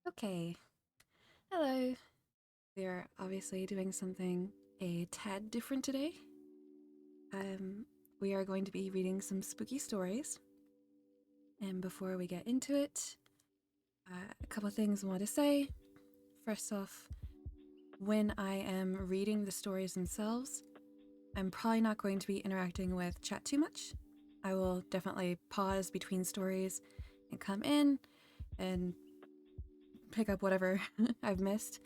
Okay, hello. We're obviously doing something a tad different today. Um, we are going to be reading some spooky stories. And before we get into it, a couple things I want to say. First off, when I am reading the stories themselves, I'm probably not going to be interacting with chat too much. I will definitely pause between stories and come in and pick up whatever I've missed.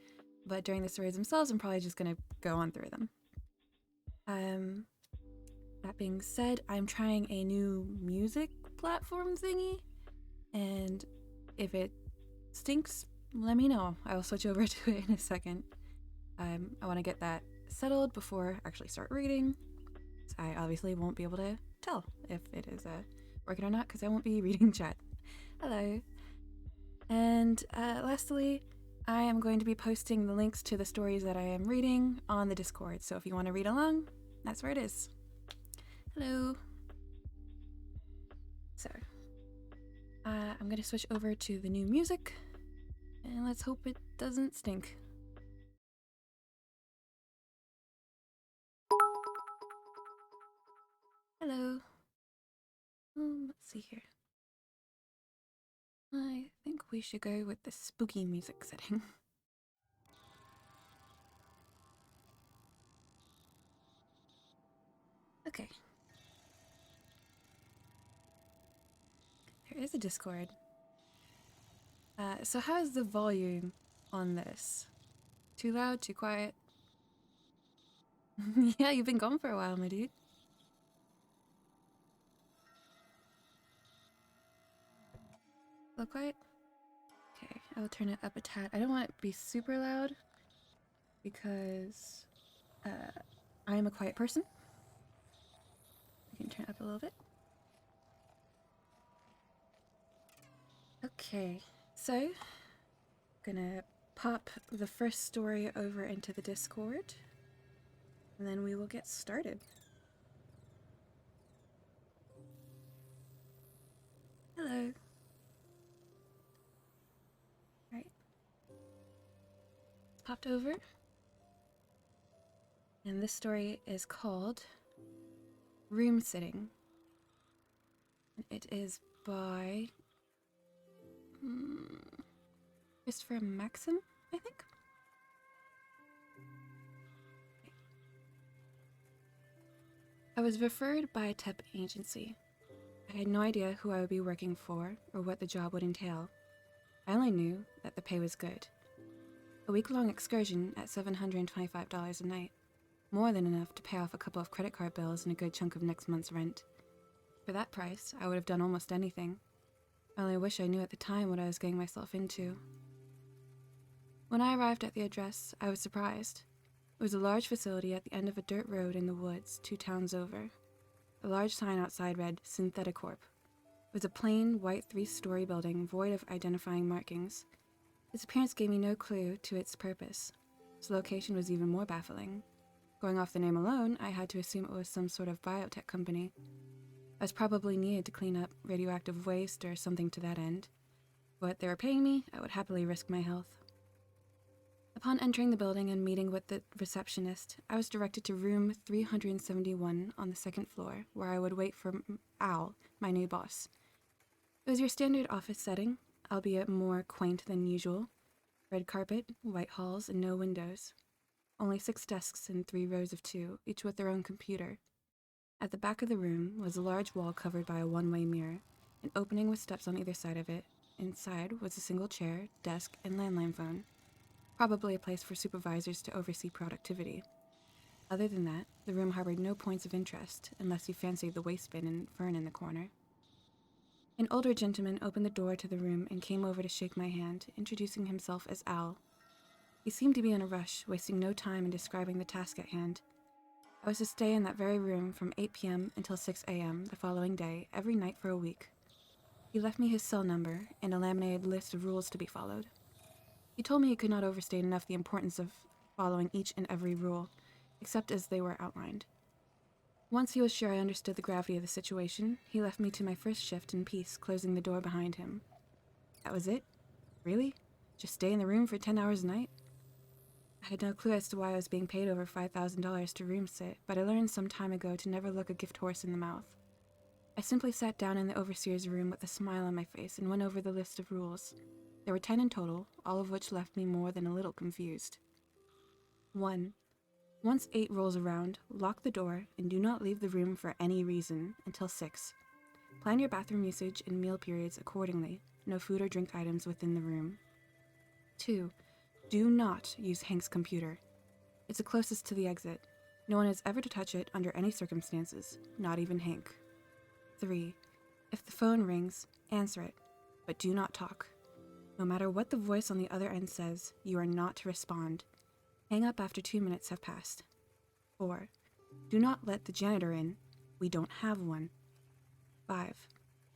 But during the stories themselves, I'm probably just going to go on through them. Um, that being said, I'm trying a new music platform thingy, and if it stinks, let me know. I will switch over to it in a second. I want to get that settled before I actually start reading. So I obviously won't be able to tell if it is working or not because I won't be reading chat. Hello. And lastly, I am going to be posting the links to the stories that I am reading on the Discord. So if you want to read along, that's where it is. Hello. So, I'm going to switch over to the new music, and let's hope it doesn't stink. Hello. Let's see here. I think we should go with the spooky music setting. Okay. There is a Discord. So how's the volume on this? Too loud? Too quiet? Yeah, you've been gone for a while, my dude. A little quiet? Okay, I'll turn it up a tad. I don't want it to be super loud because I am a quiet person. I can turn it up a little bit. Okay, so gonna pop the first story over into the Discord, and then we will get started. Hello. Right. Popped over. And this story is called Room Sitting. And it is by Christopher Maxim, I think. I was referred by a temp agency. I had no idea who I would be working for or what the job would entail. I only knew that the pay was good. A week-long excursion at $725 a night. More than enough to pay off a couple of credit card bills and a good chunk of next month's rent. For that price, I would have done almost anything. I only wish I knew at the time what I was getting myself into. When I arrived at the address, I was surprised. It was a large facility at the end of a dirt road in the woods, 2 towns over. A large sign outside read, Syntheticorp. It was a plain, white 3-story building void of identifying markings. Its appearance gave me no clue to its purpose. Its location was even more baffling. Going off the name alone, I had to assume it was some sort of biotech company. I was probably needed to clean up radioactive waste or something to that end. What they were paying me, I would happily risk my health. Upon entering the building and meeting with the receptionist, I was directed to room 371 on the 2nd floor, where I would wait for Al, my new boss. It was your standard office setting, albeit more quaint than usual. Red carpet, white halls, and no windows. Only 6 desks and 3 rows of 2, each with their own computer. At the back of the room was a large wall covered by a one-way mirror, an opening with steps on either side of it. Inside was a single chair, desk, and landline phone. Probably a place for supervisors to oversee productivity. Other than that, the room harbored no points of interest, unless you fancied the waste bin and fern in the corner. An older gentleman opened the door to the room and came over to shake my hand, introducing himself as Al. He seemed to be in a rush, wasting no time in describing the task at hand. I was to stay in that very room from 8 p.m. until 6 a.m. the following day, every night for a week. He left me his cell number and a laminated list of rules to be followed. He told me he could not overstate enough the importance of following each and every rule, except as they were outlined. Once he was sure I understood the gravity of the situation, he left me to my first shift in peace, closing the door behind him. That was it? Really? Just stay in the room for 10 hours a night? I had no clue as to why I was being paid over $5,000 to room sit, but I learned some time ago to never look a gift horse in the mouth. I simply sat down in the overseer's room with a smile on my face and went over the list of rules. There were 10 in total, all of which left me more than a little confused. 1. Once 8 rolls around, lock the door and do not leave the room for any reason until 6. Plan your bathroom usage and meal periods accordingly. No food or drink items within the room. 2. Do not use Hank's computer. It's the closest to the exit. No one is ever to touch it under any circumstances, not even Hank. 3. If the phone rings, answer it, but do not talk. No matter what the voice on the other end says, you are not to respond. Hang up after 2 minutes have passed. 4. Do not let the janitor in. We don't have one. 5.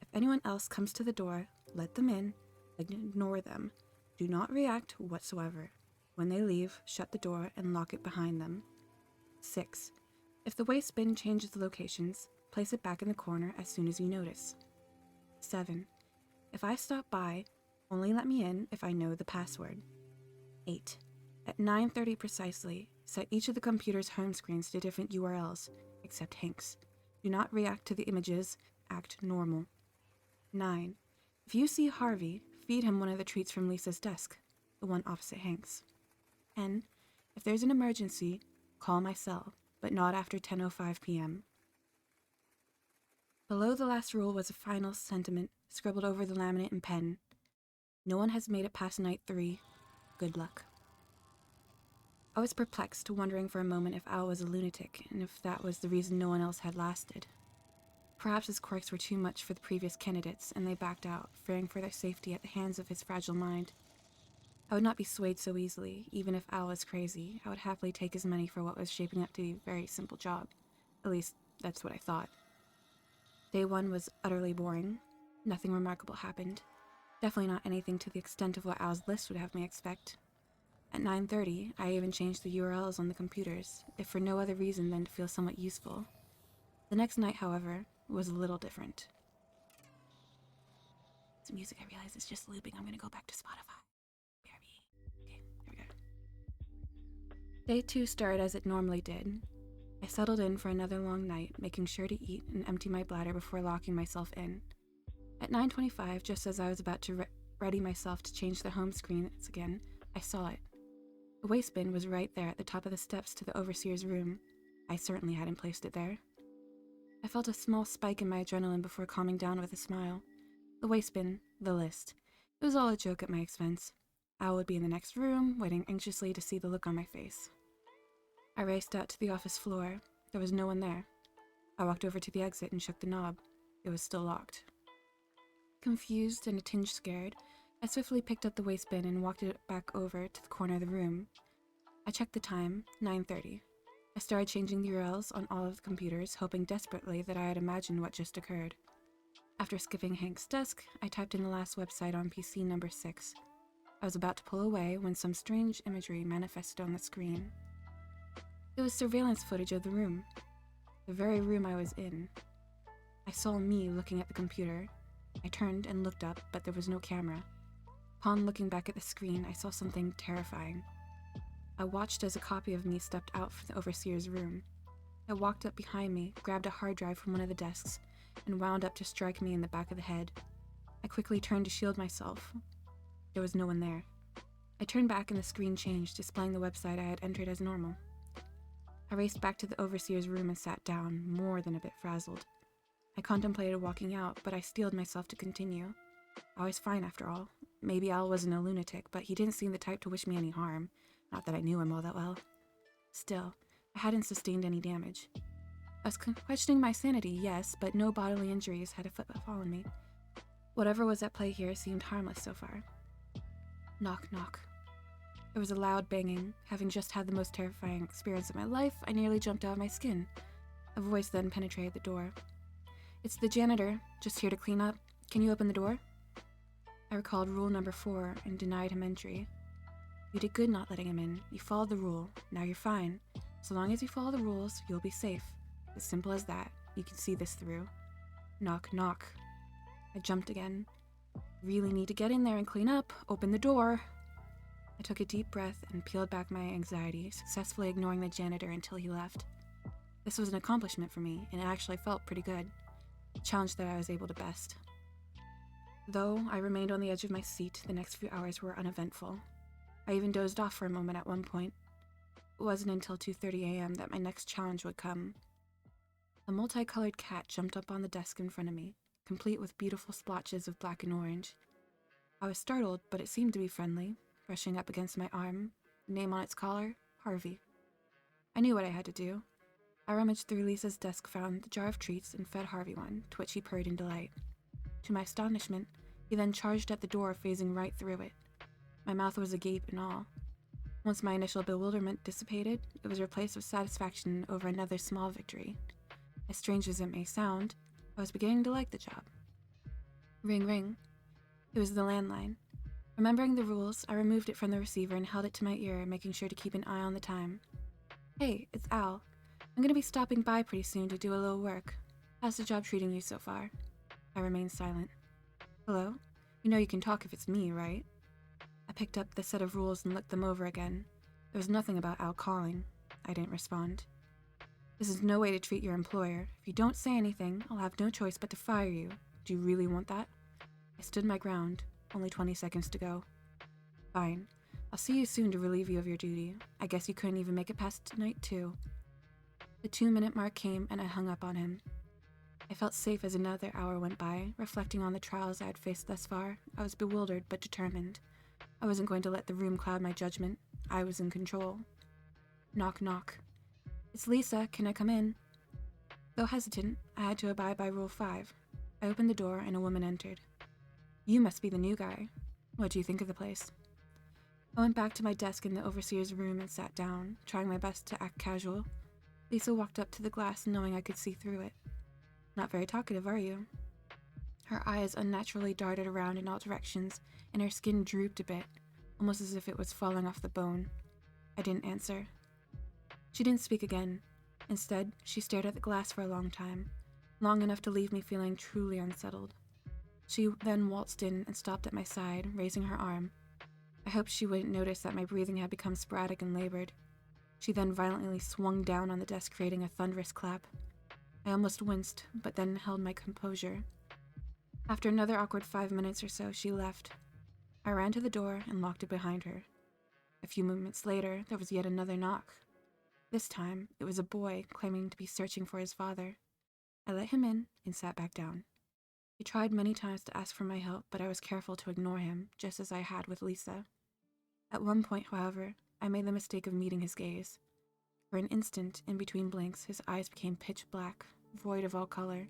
If anyone else comes to the door, let them in, ignore them. Do not react whatsoever. When they leave, shut the door and lock it behind them. 6. If the waste bin changes locations, place it back in the corner as soon as you notice. 7. If I stop by, only let me in if I know the password. 8. At 9:30 precisely, set each of the computer's home screens to different URLs, except Hank's. Do not react to the images, act normal. 9. If you see Harvey, feed him one of the treats from Lisa's desk, the one opposite Hank's. 10. If there's an emergency, call my cell, but not after 10:05 p.m. Below the last rule was a final sentiment scribbled over the laminate in pen. No one has made it past night 3. Good luck. I was perplexed, wondering for a moment if Al was a lunatic, and if that was the reason no one else had lasted. Perhaps his quirks were too much for the previous candidates, and they backed out, fearing for their safety at the hands of his fragile mind. I would not be swayed so easily. Even if Al was crazy, I would happily take his money for what was shaping up to be a very simple job. At least, that's what I thought. Day 1 was utterly boring. Nothing remarkable happened. Definitely not anything to the extent of what Al's list would have me expect. At 9:30, I even changed the URLs on the computers, if for no other reason than to feel somewhat useful. The next night, however, was a little different. This music, I realize, is just looping. I'm gonna go back to Spotify. BRB. Okay, here we go. Day 2 started as it normally did. I settled in for another long night, making sure to eat and empty my bladder before locking myself in. At 9:25, just as I was about to ready myself to change the home screens again, I saw it. The waste bin was right there at the top of the steps to the overseer's room. I certainly hadn't placed it there. I felt a small spike in my adrenaline before calming down with a smile. The waste bin, the list. It was all a joke at my expense. Al would be in the next room, waiting anxiously to see the look on my face. I raced out to the office floor. There was no one there. I walked over to the exit and shook the knob. It was still locked. Confused and a tinge scared, I swiftly picked up the waste bin and walked it back over to the corner of the room. I checked the time, 9:30. I started changing the URLs on all of the computers, hoping desperately that I had imagined what just occurred. After skipping Hank's desk, I typed in the last website on PC number 6. I was about to pull away when some strange imagery manifested on the screen. It was surveillance footage of the room. The very room I was in. I saw me looking at the computer. I turned and looked up, but there was no camera. Upon looking back at the screen, I saw something terrifying. I watched as a copy of me stepped out from the overseer's room. It walked up behind me, grabbed a hard drive from one of the desks, and wound up to strike me in the back of the head. I quickly turned to shield myself. There was no one there. I turned back and the screen changed, displaying the website I had entered as normal. I raced back to the overseer's room and sat down, more than a bit frazzled. I contemplated walking out, but I steeled myself to continue. I was fine after all. Maybe Al wasn't a lunatic, but he didn't seem the type to wish me any harm. Not that I knew him all that well. Still, I hadn't sustained any damage. I was questioning my sanity, yes, but no bodily injuries had befallen me. Whatever was at play here seemed harmless so far. Knock, knock. There was a loud banging. Having just had the most terrifying experience of my life, I nearly jumped out of my skin. A voice then penetrated the door. "It's the janitor, just here to clean up. Can you open the door?" I recalled rule number 4 and denied him entry. You did good not letting him in. You followed the rule. Now you're fine. So long as you follow the rules, you'll be safe. As simple as that. You can see this through. Knock, knock. I jumped again. Really need to get in there and clean up. Open the door. I took a deep breath and peeled back my anxiety, successfully ignoring the janitor until he left. This was an accomplishment for me, and it actually felt pretty good. A challenge that I was able to best. Though I remained on the edge of my seat, the next few hours were uneventful. I even dozed off for a moment at one point. It wasn't until 2:30 a.m. that my next challenge would come. A multicolored cat jumped up on the desk in front of me, complete with beautiful splotches of black and orange. I was startled, but it seemed to be friendly, brushing up against my arm, the name on its collar, Harvey. I knew what I had to do. I rummaged through Lisa's desk, found the jar of treats, and fed Harvey one, to which he purred in delight. To my astonishment, he then charged at the door, phasing right through it. My mouth was agape in awe. Once my initial bewilderment dissipated, it was replaced with satisfaction over another small victory. As strange as it may sound, I was beginning to like the job. Ring, ring. It was the landline. Remembering the rules, I removed it from the receiver and held it to my ear, making sure to keep an eye on the time. Hey, it's Al. I'm gonna be stopping by pretty soon to do a little work. How's the job treating you so far? I remained silent. Hello? You know you can talk if it's me, right? I picked up the set of rules and looked them over again. There was nothing about Al calling. I didn't respond. This is no way to treat your employer. If you don't say anything, I'll have no choice but to fire you. Do you really want that? I stood my ground. Only 20 seconds to go. Fine. I'll see you soon to relieve you of your duty. I guess you couldn't even make it past tonight, too. The 2-minute mark came, and I hung up on him. I felt safe as another hour went by. Reflecting on the trials I had faced thus far, I was bewildered but determined. I wasn't going to let the room cloud my judgment. I was in control. Knock, knock. It's Lisa. Can I come in? Though hesitant, I had to abide by Rule 5. I opened the door, and a woman entered. You must be the new guy. What do you think of the place? I went back to my desk in the overseer's room and sat down, trying my best to act casual. Lisa walked up to the glass, knowing I could see through it. Not very talkative, are you? Her eyes unnaturally darted around in all directions, and her skin drooped a bit, almost as if it was falling off the bone. I didn't answer. She didn't speak again. Instead, she stared at the glass for a long time, long enough to leave me feeling truly unsettled. She then waltzed in and stopped at my side, raising her arm. I hoped she wouldn't notice that my breathing had become sporadic and labored. She then violently swung down on the desk, creating a thunderous clap. I almost winced, but then held my composure. After another awkward 5 minutes or so, she left. I ran to the door and locked it behind her. A few moments later, there was yet another knock. This time, it was a boy claiming to be searching for his father. I let him in and sat back down. He tried many times to ask for my help, but I was careful to ignore him, just as I had with Lisa. At one point, however, I made the mistake of meeting his gaze. For an instant, in between blinks, his eyes became pitch black, void of all color.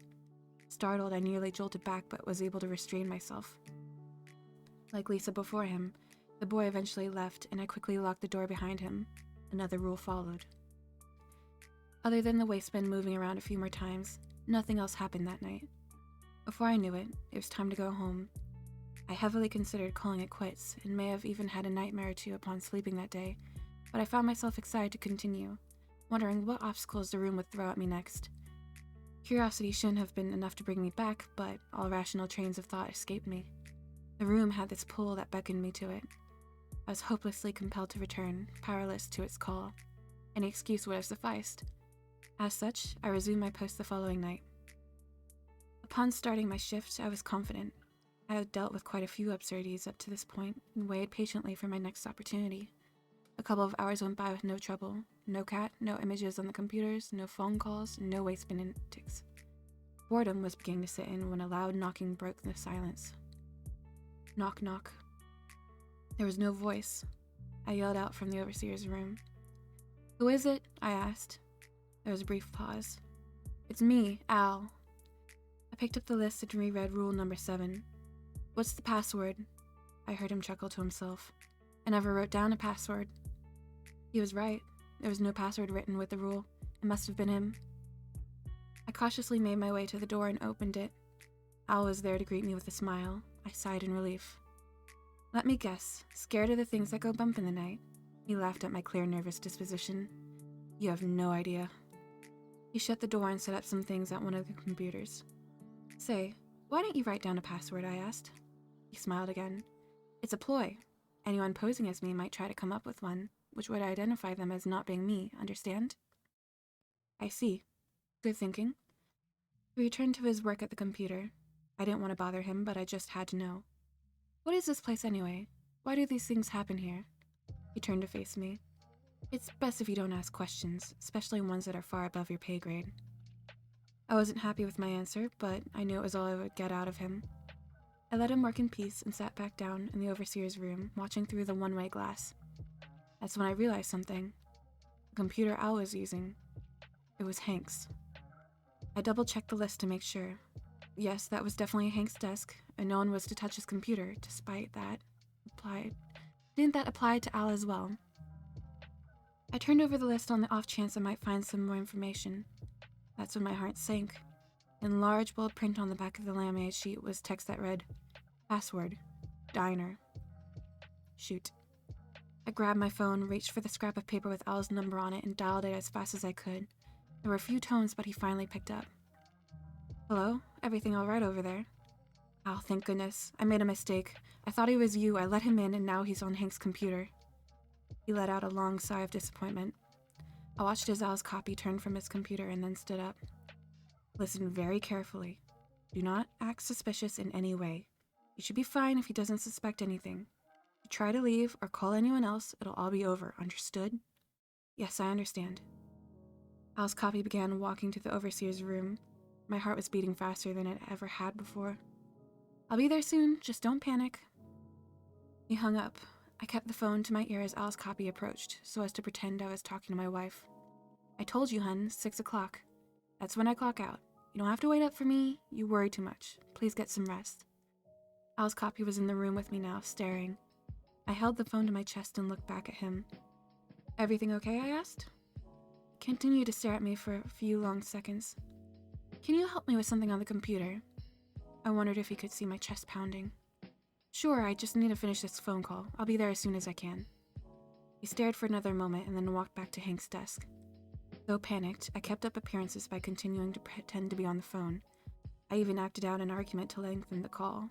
Startled, I nearly jolted back, but was able to restrain myself. Like Lisa before him, the boy eventually left, and I quickly locked the door behind him. Another rule followed. Other than the waistband moving around a few more times, nothing else happened that night. Before I knew it, it was time to go home. I heavily considered calling it quits, and may have even had a nightmare or two upon sleeping that day, but I found myself excited to continue, wondering what obstacles the room would throw at me next. Curiosity shouldn't have been enough to bring me back, but all rational trains of thought escaped me. The room had this pull that beckoned me to it. I was hopelessly compelled to return, powerless to its call. Any excuse would have sufficed. As such, I resumed my post the following night. Upon starting my shift, I was confident. I had dealt with quite a few absurdities up to this point and waited patiently for my next opportunity. A couple of hours went by with no trouble. No cat, no images on the computers, no phone calls, no waistband antics. Boredom was beginning to set in when a loud knocking broke the silence. Knock, knock. There was no voice. I yelled out from the overseer's room. Who is it? I asked. There was a brief pause. It's me, Al. I picked up the list and reread rule number 7. What's the password? I heard him chuckle to himself. I never wrote down a password. He was right. There was no password written with the rule. It must have been him. I cautiously made my way to the door and opened it. Al was there to greet me with a smile. I sighed in relief. Let me guess. Scared of the things that go bump in the night? He laughed at my clear, nervous disposition. You have no idea. He shut the door and set up some things at one of the computers. Say, why don't you write down a password? I asked. He smiled again. It's a ploy. Anyone posing as me might try to come up with one, which would identify them as not being me, understand? I see. Good thinking. He returned to his work at the computer. I didn't want to bother him, but I just had to know. What is this place anyway? Why do these things happen here? He turned to face me. It's best if you don't ask questions, especially ones that are far above your pay grade. I wasn't happy with my answer, but I knew it was all I would get out of him. I let him work in peace and sat back down in the overseer's room, watching through the one-way glass. That's when I realized something. The computer Al was using. It was Hank's. I double-checked the list to make sure. Yes, that was definitely Hank's desk, and no one was to touch his computer, despite that. Didn't that apply to Al as well? I turned over the list on the off chance I might find some more information. That's when my heart sank. In large bold print on the back of the laminated sheet was text that read, "Password, Diner." Shoot. I grabbed my phone, reached for the scrap of paper with Al's number on it, and dialed it as fast as I could. There were a few tones, but he finally picked up. Hello? Everything all right over there? Oh, thank goodness. I made a mistake. I thought he was you. I let him in, and now he's on Hank's computer. He let out a long sigh of disappointment. I watched as Al's copy turned from his computer and then stood up. Listen very carefully. Do not act suspicious in any way. You should be fine if he doesn't suspect anything. If you try to leave or call anyone else, it'll all be over, understood? Yes, I understand. Al's copy began walking to the overseer's room. My heart was beating faster than it ever had before. I'll be there soon, just don't panic. He hung up. I kept the phone to my ear as Al's copy approached, so as to pretend I was talking to my wife. I told you, hun, 6 o'clock. That's when I clock out. You don't have to wait up for me. You worry too much. Please get some rest. Al's copy was in the room with me now, staring. I held the phone to my chest and looked back at him. Everything okay, I asked? He continued to stare at me for a few long seconds. Can you help me with something on the computer? I wondered if he could see my chest pounding. Sure, I just need to finish this phone call. I'll be there as soon as I can. He stared for another moment and then walked back to Hank's desk. Though panicked, I kept up appearances by continuing to pretend to be on the phone. I even acted out an argument to lengthen the call.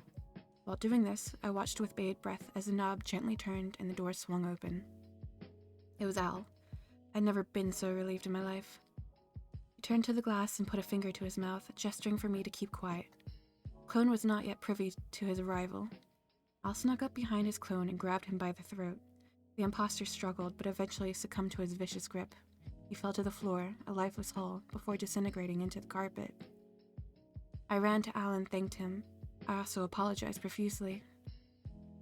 While doing this, I watched with bated breath as the knob gently turned and the door swung open. It was Al. I'd never been so relieved in my life. He turned to the glass and put a finger to his mouth, gesturing for me to keep quiet. Clone was not yet privy to his arrival. Al snuck up behind his clone and grabbed him by the throat. The imposter struggled, but eventually succumbed to his vicious grip. He fell to the floor, a lifeless hull, before disintegrating into the carpet. I ran to Al and thanked him. I also apologized profusely.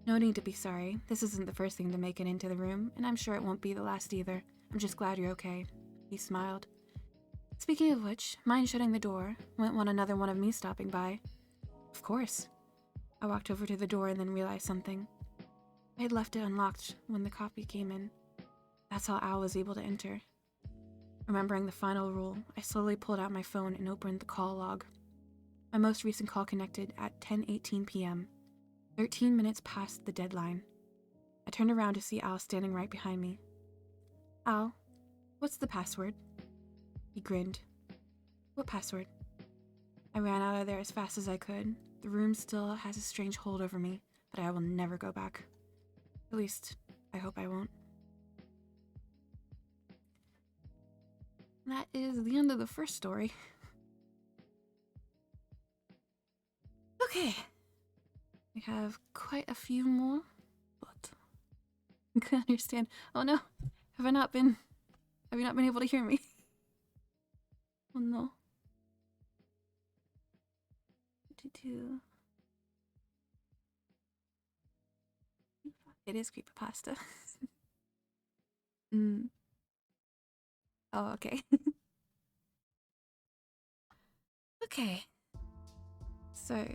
No need to be sorry. This isn't the first thing to make it into the room, and I'm sure it won't be the last either. I'm just glad you're okay. He smiled. Speaking of which, mind shutting the door? Wouldn't want another one of me stopping by. Of course. I walked over to the door and then realized something. I had left it unlocked when the copy came in. That's how Al was able to enter. Remembering the final rule, I slowly pulled out my phone and opened the call log. My most recent call connected at 10:18 p.m., 13 minutes past the deadline. I turned around to see Al standing right behind me. Al, what's the password? He grinned. What password? I ran out of there as fast as I could. The room still has a strange hold over me, but I will never go back. At least, I hope I won't. That is the end of the first story. Okay. We have quite a few more, but I can understand. Oh no, have you not been able to hear me? Oh no. It is creepypasta. Oh, okay. Okay. So,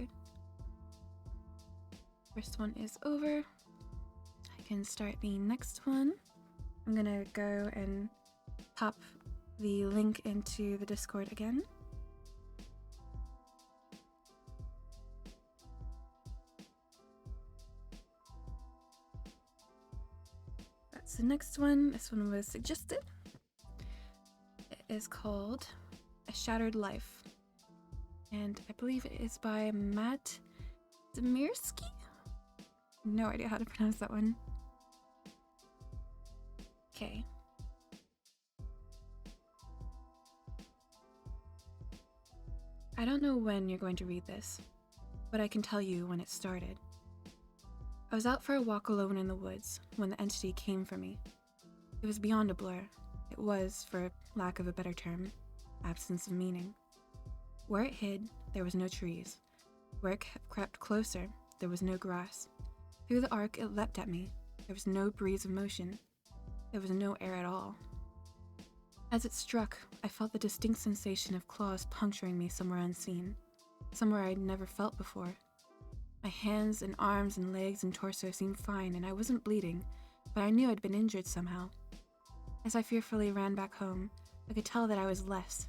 first one is over. I can start the next one. I'm gonna go and pop the link into the Discord again. That's the next one. This one was suggested. It is called A Shattered Life. And I believe it is by Matt Demirsky? No idea how to pronounce that one. Okay. I don't know when you're going to read this, but I can tell you when it started. I was out for a walk alone in the woods when the entity came for me. It was beyond a blur. It was, for lack of a better term, absence of meaning. Where it hid, there was no trees. Where it crept closer, there was no grass. Through the arc, it leapt at me. There was no breeze of motion. There was no air at all. As it struck, I felt the distinct sensation of claws puncturing me somewhere unseen, somewhere I'd never felt before. My hands and arms and legs and torso seemed fine, and I wasn't bleeding, but I knew I'd been injured somehow. As I fearfully ran back home, I could tell that I was less.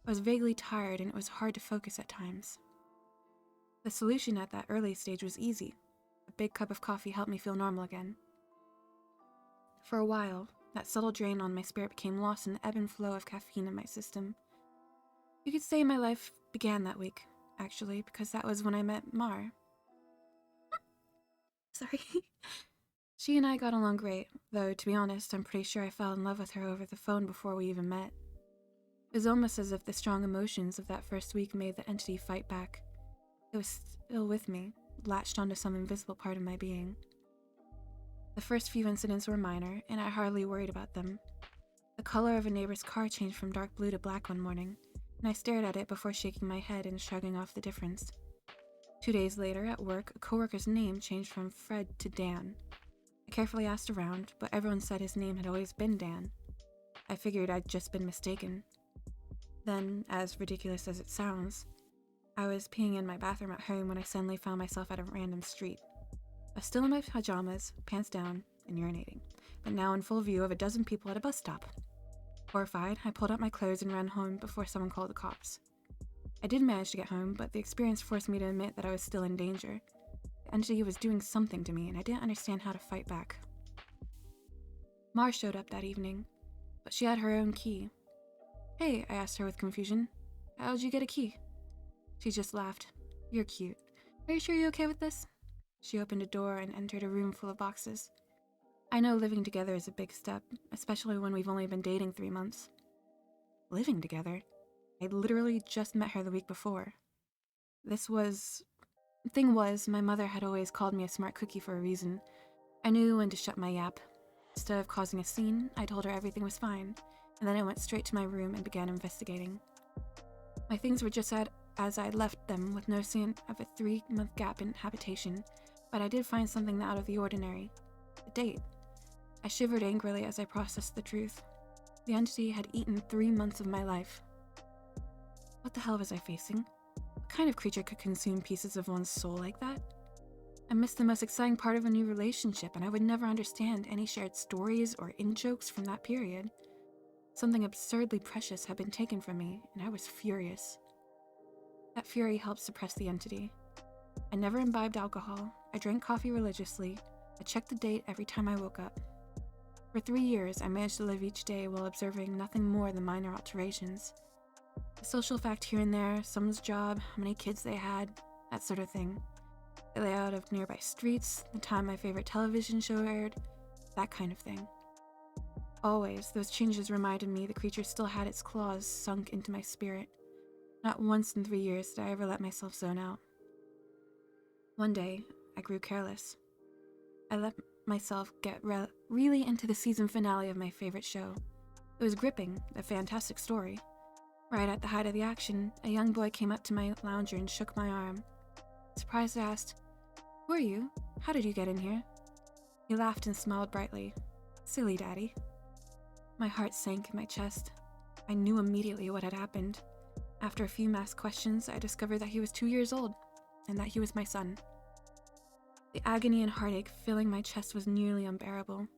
I was vaguely tired, and it was hard to focus at times. The solution at that early stage was easy. A big cup of coffee helped me feel normal again. For a while, that subtle drain on my spirit became lost in the ebb and flow of caffeine in my system. You could say my life began that week, actually, because that was when I met Mar. Sorry. She and I got along great, though to be honest, I'm pretty sure I fell in love with her over the phone before we even met. It was almost as if the strong emotions of that first week made the entity fight back. It was still with me, latched onto some invisible part of my being. The first few incidents were minor, and I hardly worried about them. The color of a neighbor's car changed from dark blue to black one morning, and I stared at it before shaking my head and shrugging off the difference. 2 days later, at work, a coworker's name changed from Fred to Dan. I carefully asked around, but everyone said his name had always been Dan. I figured I'd just been mistaken. Then, as ridiculous as it sounds, I was peeing in my bathroom at home when I suddenly found myself at a random street. I was still in my pajamas, pants down, and urinating, but now in full view of a dozen people at a bus stop. Horrified, I pulled out my clothes and ran home before someone called the cops. I did manage to get home, but the experience forced me to admit that I was still in danger. The entity was doing something to me, and I didn't understand how to fight back. Mar showed up that evening, but she had her own key. "Hey," I asked her with confusion. "How'd you get a key?" She just laughed. "You're cute. Are you sure you're okay with this?" She opened a door and entered a room full of boxes. I know living together is a big step, especially when we've only been dating 3 months. Living together? I'd literally just met her the week before. Thing was, my mother had always called me a smart cookie for a reason. I knew when to shut my yap. Instead of causing a scene, I told her everything was fine, and then I went straight to my room and began investigating. My things were just as I left them, with no sign of a 3-month gap in habitation, but I did find something out of the ordinary. A date. I shivered angrily as I processed the truth. The entity had eaten 3 months of my life. What the hell was I facing? What kind of creature could consume pieces of one's soul like that? I missed the most exciting part of a new relationship, and I would never understand any shared stories or in-jokes from that period. Something absurdly precious had been taken from me, and I was furious. That fury helped suppress the entity. I never imbibed alcohol, I drank coffee religiously, I checked the date every time I woke up. For 3 years, I managed to live each day while observing nothing more than minor alterations. A social fact here and there, someone's job, how many kids they had, that sort of thing. The layout of nearby streets, the time my favorite television show aired, that kind of thing. Always, those changes reminded me the creature still had its claws sunk into my spirit. Not once in 3 years did I ever let myself zone out. One day, I grew careless. I let myself get really into the season finale of my favorite show. It was gripping, a fantastic story. Right at the height of the action, a young boy came up to my lounger and shook my arm. Surprised, I asked, "Who are you? How did you get in here?" He laughed and smiled brightly. "Silly, Daddy." My heart sank in my chest. I knew immediately what had happened. After a few masked questions, I discovered that he was 2 years old, and that he was my son. The agony and heartache filling my chest was nearly unbearable.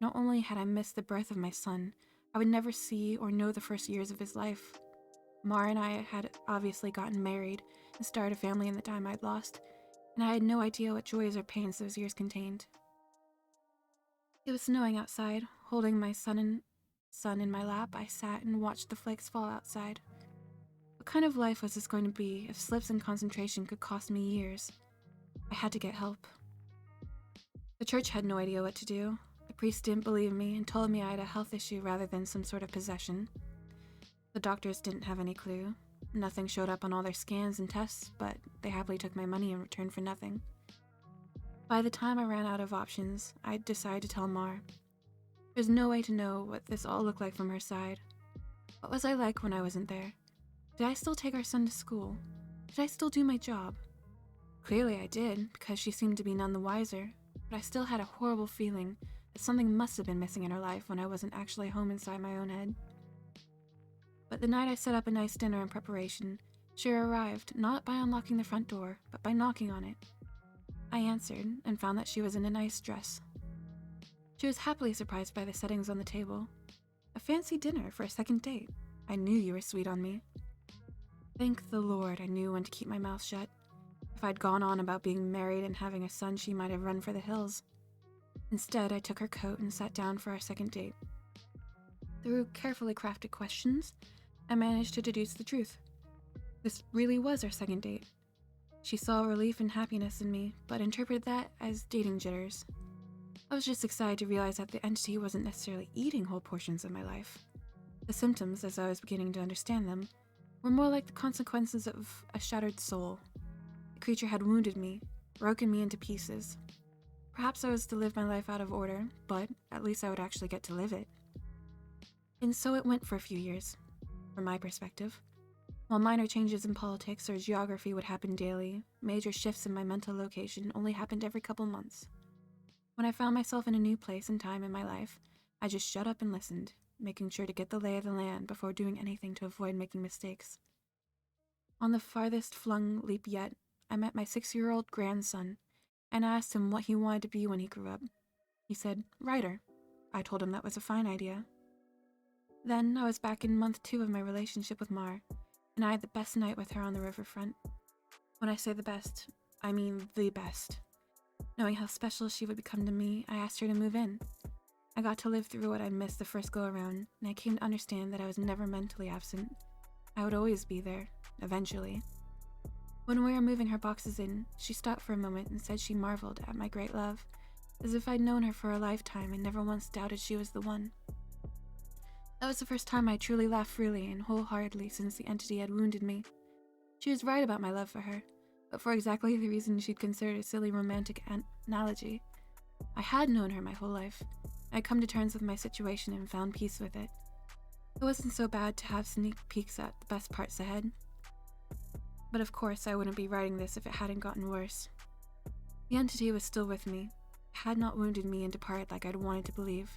Not only had I missed the birth of my son, I would never see or know the first years of his life. Mar and I had obviously gotten married and started a family in the time I'd lost, and I had no idea what joys or pains those years contained. It was snowing outside. Holding my son in my lap, I sat and watched the flakes fall outside. What kind of life was this going to be if slips in concentration could cost me years? I had to get help. The church had no idea what to do. The priest didn't believe me and told me I had a health issue rather than some sort of possession. The doctors didn't have any clue. Nothing showed up on all their scans and tests, but they happily took my money in return for nothing. By the time I ran out of options, I decided to tell Mar. There's no way to know what this all looked like from her side. What was I like when I wasn't there? Did I still take our son to school? Did I still do my job? Clearly I did, because she seemed to be none the wiser, but I still had a horrible feeling that something must have been missing in her life when I wasn't actually home inside my own head. But the night I set up a nice dinner in preparation, she arrived not by unlocking the front door, but by knocking on it. I answered and found that she was in a nice dress. She was happily surprised by the settings on the table. A fancy dinner for a second date. I knew you were sweet on me. Thank the Lord I knew when to keep my mouth shut. If I'd gone on about being married and having a son, she might have run for the hills. Instead, I took her coat and sat down for our second date. Through carefully crafted questions, I managed to deduce the truth. This really was our second date. She saw relief and happiness in me, but interpreted that as dating jitters. I was just excited to realize that the entity wasn't necessarily eating whole portions of my life. The symptoms, as I was beginning to understand them, were more like the consequences of a shattered soul. The creature had wounded me, broken me into pieces. Perhaps I was to live my life out of order, but at least I would actually get to live it. And so it went for a few years, from my perspective. While minor changes in politics or geography would happen daily, major shifts in my mental location only happened every couple months. When I found myself in a new place and time in my life, I just shut up and listened, making sure to get the lay of the land before doing anything to avoid making mistakes. On the farthest flung leap yet, I met my 6-year-old grandson and asked him what he wanted to be when he grew up. He said, "Writer." I told him that was a fine idea. Then I was back in month 2 of my relationship with Mar, and I had the best night with her on the riverfront. When I say the best, I mean the best. Knowing how special she would become to me, I asked her to move in. I got to live through what I missed the first go-around, and I came to understand that I was never mentally absent. I would always be there, eventually. When we were moving her boxes in, she stopped for a moment and said she marveled at my great love, as if I'd known her for a lifetime and never once doubted she was the one. That was the first time I truly laughed freely and wholeheartedly since the entity had wounded me. She was right about my love for her, but for exactly the reason she'd considered a silly romantic analogy. I had known her my whole life. I'd come to terms with my situation and found peace with it. It wasn't so bad to have sneak peeks at the best parts ahead. But of course I wouldn't be writing this if it hadn't gotten worse. The entity was still with me, had not wounded me and departed like I'd wanted to believe.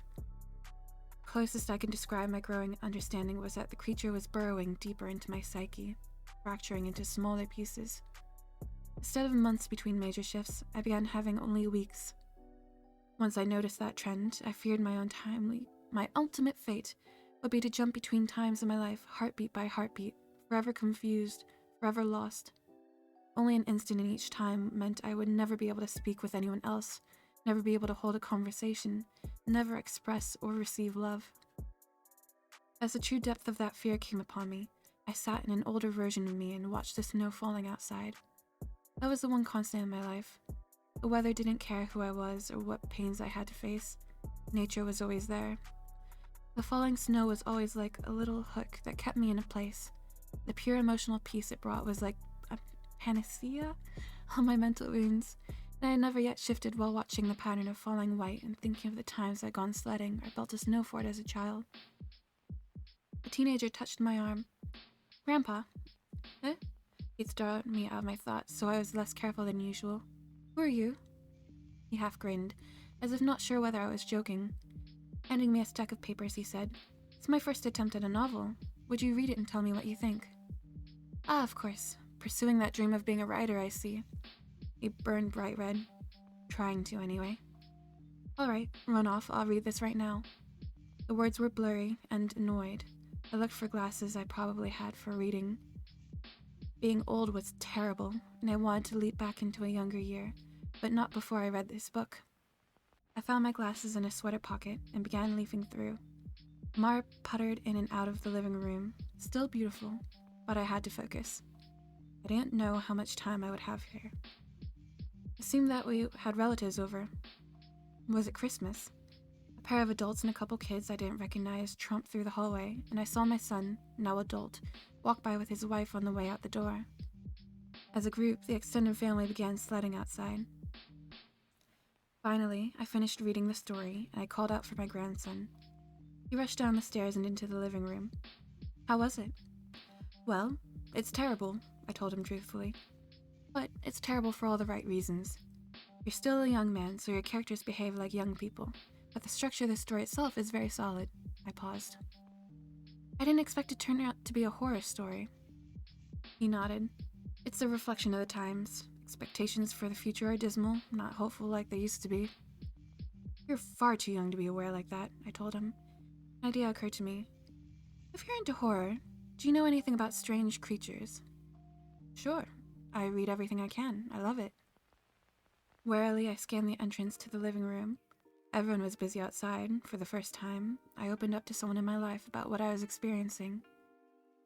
Closest I can describe my growing understanding was that the creature was burrowing deeper into my psyche, fracturing into smaller pieces. Instead of months between major shifts, I began having only weeks. Once I noticed that trend, I feared my ultimate fate would be to jump between times in my life, heartbeat by heartbeat, forever confused, forever lost. Only an instant in each time meant I would never be able to speak with anyone else, never be able to hold a conversation, never express or receive love. As the true depth of that fear came upon me, I sat in an older version of me and watched the snow falling outside. That was the one constant in my life. The weather didn't care who I was or what pains I had to face. Nature was always there. The falling snow was always like a little hook that kept me in a place. The pure emotional peace it brought was like a panacea on my mental wounds, and I had never yet shifted while watching the pattern of falling white and thinking of the times I'd gone sledding or built a snow fort as a child. A teenager touched my arm. "Grandpa." "Eh?" He'd startled me out of my thoughts, so I was less careful than usual. "Who are you?" He half grinned, as if not sure whether I was joking. Handing me a stack of papers, he said, "It's my first attempt at a novel. Would you read it and tell me what you think?" "Ah, of course. Pursuing that dream of being a writer, I see." He burned bright red. Trying to, anyway. "All right, run off. I'll read this right now." The words were blurry and annoyed. I looked for glasses I probably had for reading. Being old was terrible, and I wanted to leap back into a younger year, but not before I read this book. I found my glasses in a sweater pocket and began leafing through. Mar puttered in and out of the living room, still beautiful, but I had to focus. I didn't know how much time I would have here. It seemed that we had relatives over. Was it Christmas? A A pair of adults and a couple kids I didn't recognize tromped through the hallway, and I saw my son, now adult, walk by with his wife on the way out the door. As a group, the extended family began sledding outside. Finally, I finished reading the story, and I called out for my grandson. He rushed down the stairs and into the living room. How was it? Well, it's terrible, I told him truthfully. But it's terrible for all the right reasons. You're still a young man, so your characters behave like young people, but the structure of the story itself is very solid. I paused. I didn't expect it to turn out to be a horror story. He nodded. It's a reflection of the times. Expectations for the future are dismal, not hopeful like they used to be. You're far too young to be aware like that, I told him. An idea occurred to me. If you're into horror, do you know anything about strange creatures? Sure. I read everything I can. I love it. Warily, I scanned the entrance to the living room. Everyone was busy outside. For the first time, I opened up to someone in my life about what I was experiencing.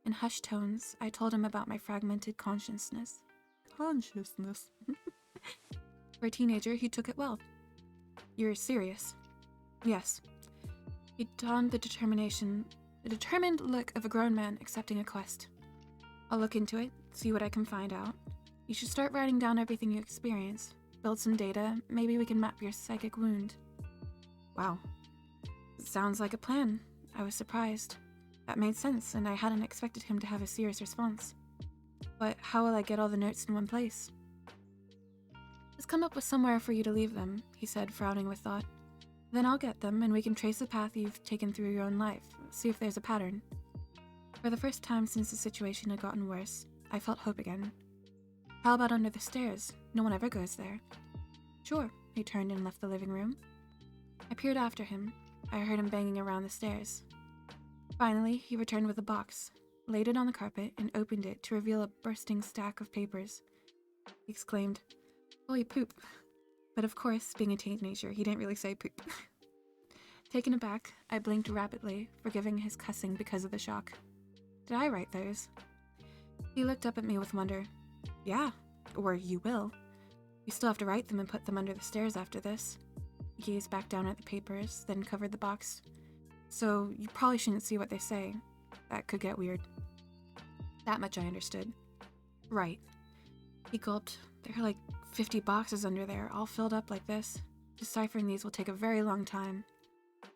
In hushed tones, I told him about my fragmented consciousness. Consciousness. For a teenager, he took it well. You're serious? Yes. He donned the determined look of a grown man accepting a quest. I'll look into it, see what I can find out. You should start writing down everything you experience. Build some data, maybe we can map your psychic wound. Wow. Sounds like a plan. I was surprised. That made sense, and I hadn't expected him to have a serious response. But how will I get all the notes in one place? Just come up with somewhere for you to leave them, he said, frowning with thought. Then I'll get them, and we can trace the path you've taken through your own life, see if there's a pattern. For the first time since the situation had gotten worse, I felt hope again. How about under the stairs? No one ever goes there. Sure, he turned and left the living room. I peered after him. I heard him banging around the stairs. Finally, he returned with a box, laid it on the carpet, and opened it to reveal a bursting stack of papers. He exclaimed, "Holy poop." But of course, being a teenager, he didn't really say poop. Taken aback, I blinked rapidly, forgiving his cussing because of the shock. Did I write those? He looked up at me with wonder. Yeah, or you will. You still have to write them and put them under the stairs after this. He gazed back down at the papers, then covered the box. So you probably shouldn't see what they say. That could get weird. That much I understood. Right. He gulped. There are like 50 boxes under there, all filled up like this. Deciphering these will take a very long time.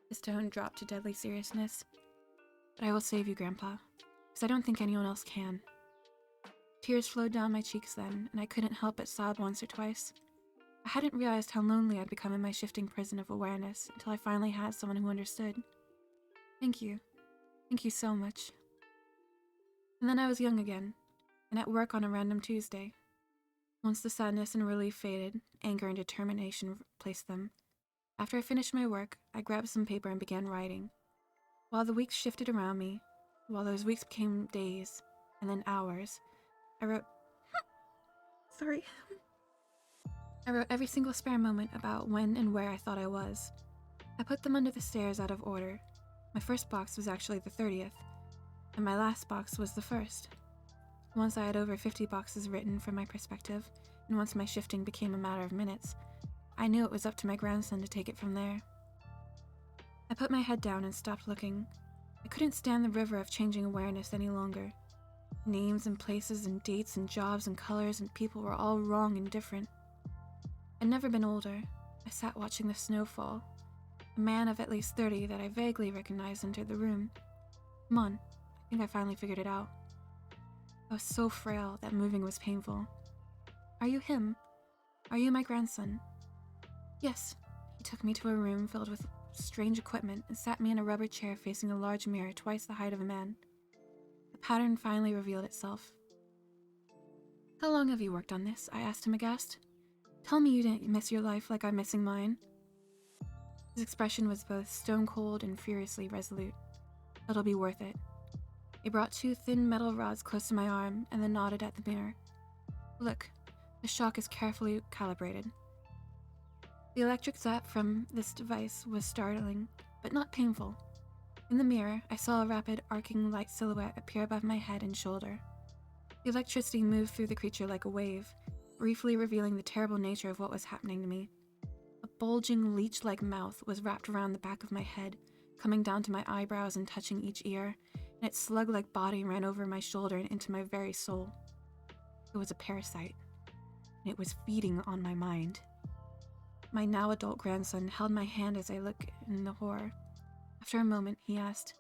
His tone dropped to deadly seriousness. But I will save you, Grandpa, because I don't think anyone else can. Tears flowed down my cheeks then, and I couldn't help but sob once or twice. I hadn't realized how lonely I'd become in my shifting prison of awareness until I finally had someone who understood. Thank you. Thank you so much. And then I was young again, and at work on a random Tuesday. Once the sadness and relief faded, anger and determination replaced them. After I finished my work, I grabbed some paper and began writing. While the weeks shifted around me, while those weeks became days, and then hours, I wrote every single spare moment about when and where I thought I was. I put them under the stairs out of order. My first box was actually the 30th, and my last box was the 1st. Once I had over 50 boxes written from my perspective, and once my shifting became a matter of minutes, I knew it was up to my grandson to take it from there. I put my head down and stopped looking. I couldn't stand the river of changing awareness any longer. Names and places and dates and jobs and colors and people were all wrong and different. I'd never been older. I sat watching the snow fall. A man of at least 30 that I vaguely recognized entered the room. Come on, I think I finally figured it out. I was so frail that moving was painful. Are you him? Are you my grandson? Yes. He took me to a room filled with strange equipment and sat me in a rubber chair facing a large mirror twice the height of a man. The pattern finally revealed itself. How long have you worked on this? I asked him aghast. Tell me you didn't miss your life like I'm missing mine. His expression was both stone cold and furiously resolute. It'll be worth it. He brought 2 thin metal rods close to my arm and then nodded at the mirror. Look, the shock is carefully calibrated. The electric zap from this device was startling, but not painful. In the mirror, I saw a rapid, arcing light silhouette appear above my head and shoulder. The electricity moved through the creature like a wave, briefly revealing the terrible nature of what was happening to me. A bulging, leech-like mouth was wrapped around the back of my head, coming down to my eyebrows and touching each ear, and its slug-like body ran over my shoulder and into my very soul. It was a parasite, and it was feeding on my mind. My now adult grandson held my hand as I looked in the horror. After a moment, he asked,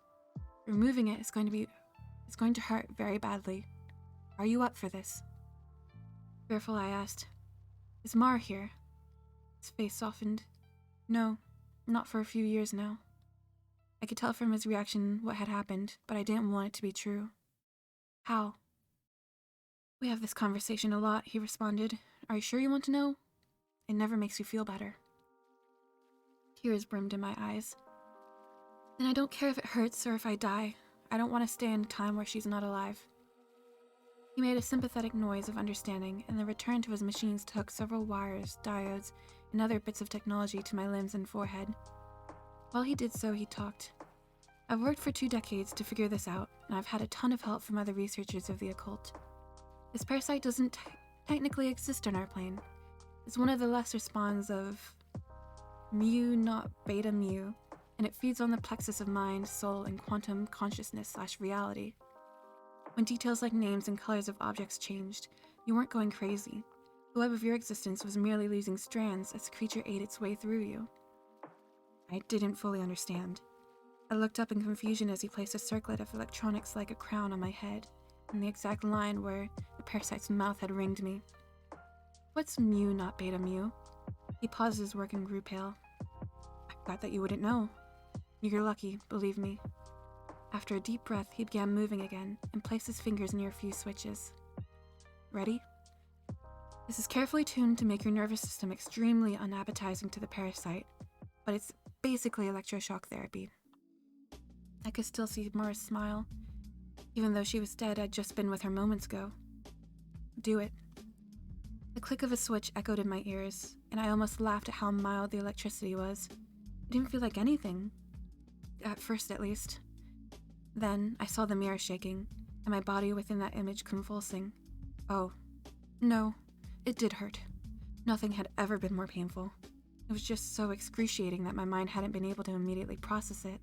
"Removing it is going to hurt very badly. Are you up for this?" Fearful, I asked, "Is Mar here?" His face softened. "No, not for a few years now." I could tell from his reaction what had happened, but I didn't want it to be true. "How?" "We have this conversation a lot," he responded. "Are you sure you want to know? It never makes you feel better." Tears brimmed in my eyes. "Then I don't care if it hurts or if I die. I don't want to stay in a time where she's not alive." He made a sympathetic noise of understanding and then returned to his machines to hook several wires, diodes, and other bits of technology to my limbs and forehead. While he did so, he talked. "I've worked for 2 decades to figure this out, and I've had a ton of help from other researchers of the occult. This parasite doesn't technically exist on our plane. It's one of the lesser spawns of mu, not beta mu, and it feeds on the plexus of mind, soul, and quantum consciousness/reality. When details like names and colors of objects changed, you weren't going crazy. The web of your existence was merely losing strands as the creature ate its way through you." I didn't fully understand. I looked up in confusion as he placed a circlet of electronics like a crown on my head, in the exact line where the parasite's mouth had ringed me. "What's mu, not beta mu?" He paused his work and grew pale. "I thought that you wouldn't know. You're lucky, believe me." After a deep breath, he began moving again and placed his fingers near a few switches. "Ready? This is carefully tuned to make your nervous system extremely unappetizing to the parasite, but it's basically electroshock therapy." I could still see Mara's smile, even though she was dead. I'd just been with her moments ago. "Do it." The click of a switch echoed in my ears, and I almost laughed at how mild the electricity was. It didn't feel like anything. At first, at least. Then, I saw the mirror shaking, and my body within that image convulsing. Oh, no, it did hurt. Nothing had ever been more painful. It was just so excruciating that my mind hadn't been able to immediately process it.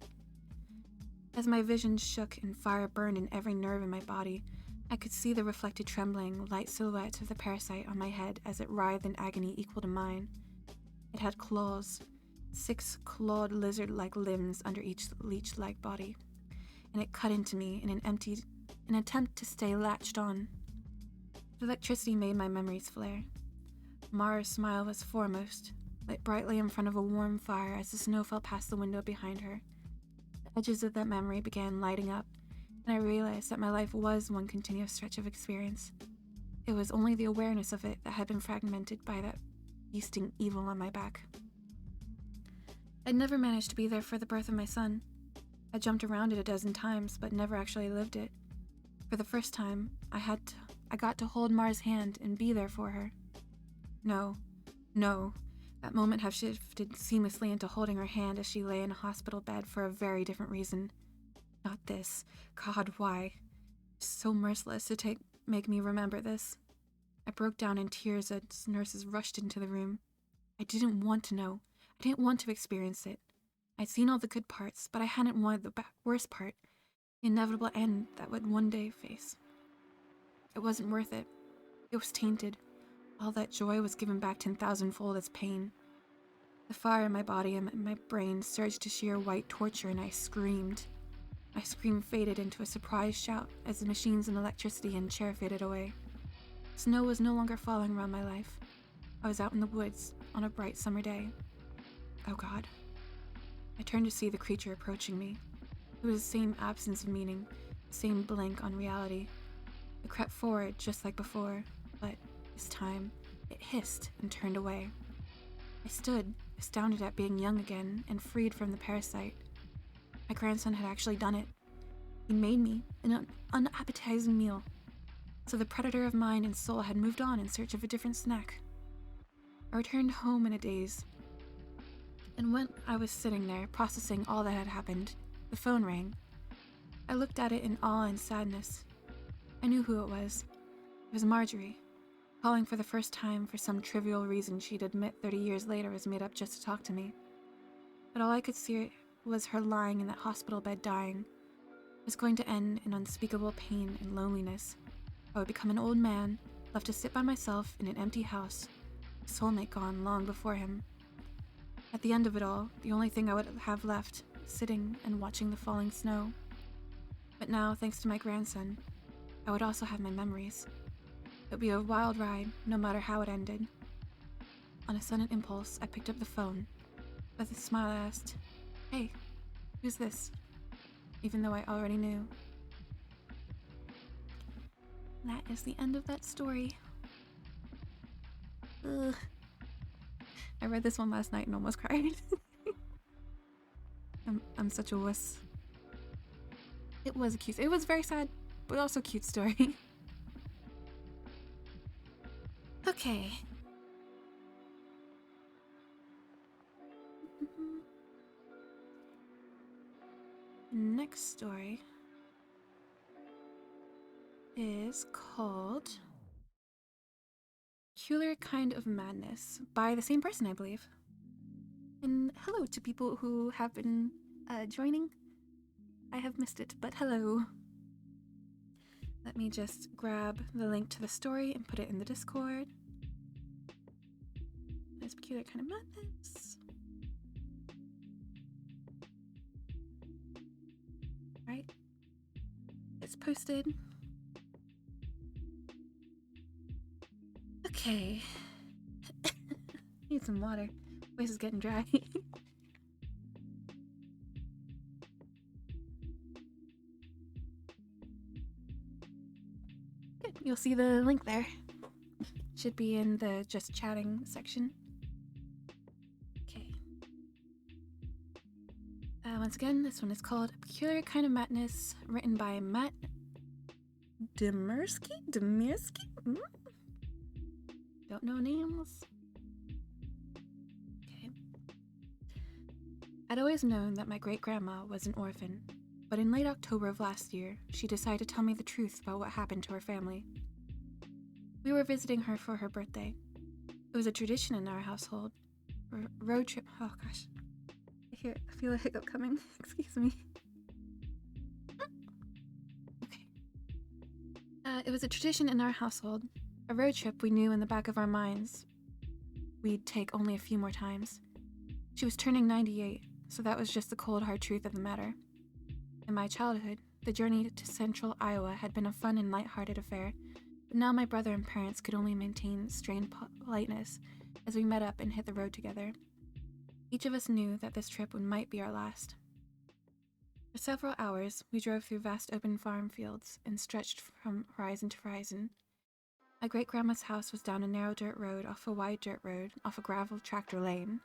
As my vision shook and fire burned in every nerve in my body, I could see the reflected trembling, light silhouette of the parasite on my head as it writhed in agony equal to mine. It had claws, 6 clawed lizard-like limbs under each leech-like body, and it cut into me in an attempt to stay latched on. The electricity made my memories flare. Mara's smile was foremost, lit brightly in front of a warm fire as the snow fell past the window behind her. The edges of that memory began lighting up, and I realized that my life was one continuous stretch of experience. It was only the awareness of it that had been fragmented by that feasting evil on my back. I'd never managed to be there for the birth of my son. I jumped around it a dozen times, but never actually lived it. For the first time, I got to hold Mara's hand and be there for her. No, that moment had shifted seamlessly into holding her hand as she lay in a hospital bed for a very different reason. Not this. God, why? So merciless to make me remember this. I broke down in tears as nurses rushed into the room. I didn't want to know. I didn't want to experience it. I'd seen all the good parts, but I hadn't wanted the worst part, the inevitable end that would one day face. It wasn't worth it. It was tainted. All that joy was given back 10,000-fold as pain. The fire in my body and my brain surged to sheer white torture, and I screamed. My scream faded into a surprised shout as the machines and electricity and chair faded away. Snow was no longer falling around my life. I was out in the woods on a bright summer day. Oh God. I turned to see the creature approaching me. It was the same absence of meaning, the same blank on reality. It crept forward just like before, but this time it hissed and turned away. I stood, astounded at being young again and freed from the parasite. My grandson had actually done it. He made me an unappetizing meal. So the predator of mind and soul had moved on in search of a different snack. I returned home in a daze. And when I was sitting there, processing all that had happened, the phone rang. I looked at it in awe and sadness. I knew who it was. It was Marjorie, calling for the first time for some trivial reason she'd admit 30 years later was made up just to talk to me. But all I could see was her lying in that hospital bed dying. It was going to end in unspeakable pain and loneliness. I would become an old man, left to sit by myself in an empty house, a soulmate gone long before him. At the end of it all, the only thing I would have left, sitting and watching the falling snow. But now, thanks to my grandson, I would also have my memories. It would be a wild ride, no matter how it ended. On a sudden impulse, I picked up the phone. With a smile, I asked, "Hey, who's this?" Even though I already knew. That is the end of that story. Ugh. I read this one last night and almost cried. I'm such a wuss. It was very sad, but also a cute story. Okay. Next story is called Peculiar Kind of Madness by the same person, I believe. And hello to people who have been joining. I have missed it, but hello. Let me just grab the link to the story and put it in the Discord. There's Peculiar Kind of Madness. Right. It's posted. Okay. Need some water. Voice is getting dry. Good. You'll see the link there. Should be in the just chatting section. Okay. Once again, this one is called A Peculiar Kind of Madness, written by Matt Demirsky? Don't know names. Okay. I'd always known that my great-grandma was an orphan, but in late October of last year, she decided to tell me the truth about what happened to her family. We were visiting her for her birthday. It was a tradition in our household. Road trip. Oh gosh. I feel a hiccup coming. Excuse me. Okay. It was a tradition in our household. A road trip we knew in the back of our minds we'd take only a few more times. She was turning 98, so that was just the cold hard truth of the matter. In my childhood, the journey to central Iowa had been a fun and light-hearted affair, but now my brother and parents could only maintain strained politeness as we met up and hit the road together. Each of us knew that this trip might be our last. For several hours, we drove through vast open farm fields and stretched from horizon to horizon. My great-grandma's house was down a narrow dirt road off a wide dirt road off a gravel tractor lane.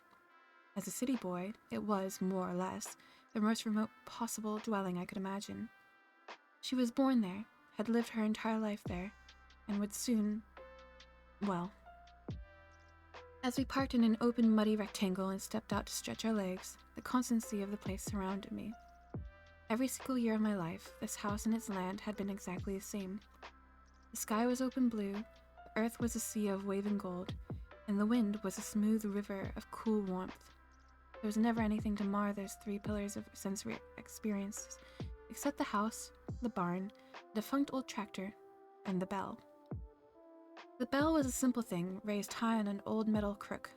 As a city boy, it was, more or less, the most remote possible dwelling I could imagine. She was born there, had lived her entire life there, and would soon, well. As we parked in an open, muddy rectangle and stepped out to stretch our legs, the constancy of the place surrounded me. Every single year of my life, this house and its land had been exactly the same. The sky was open blue, the earth was a sea of waving gold, and the wind was a smooth river of cool warmth. There was never anything to mar those three pillars of sensory experiences, except the house, the barn, the defunct old tractor, and the bell. The bell was a simple thing, raised high on an old metal crook.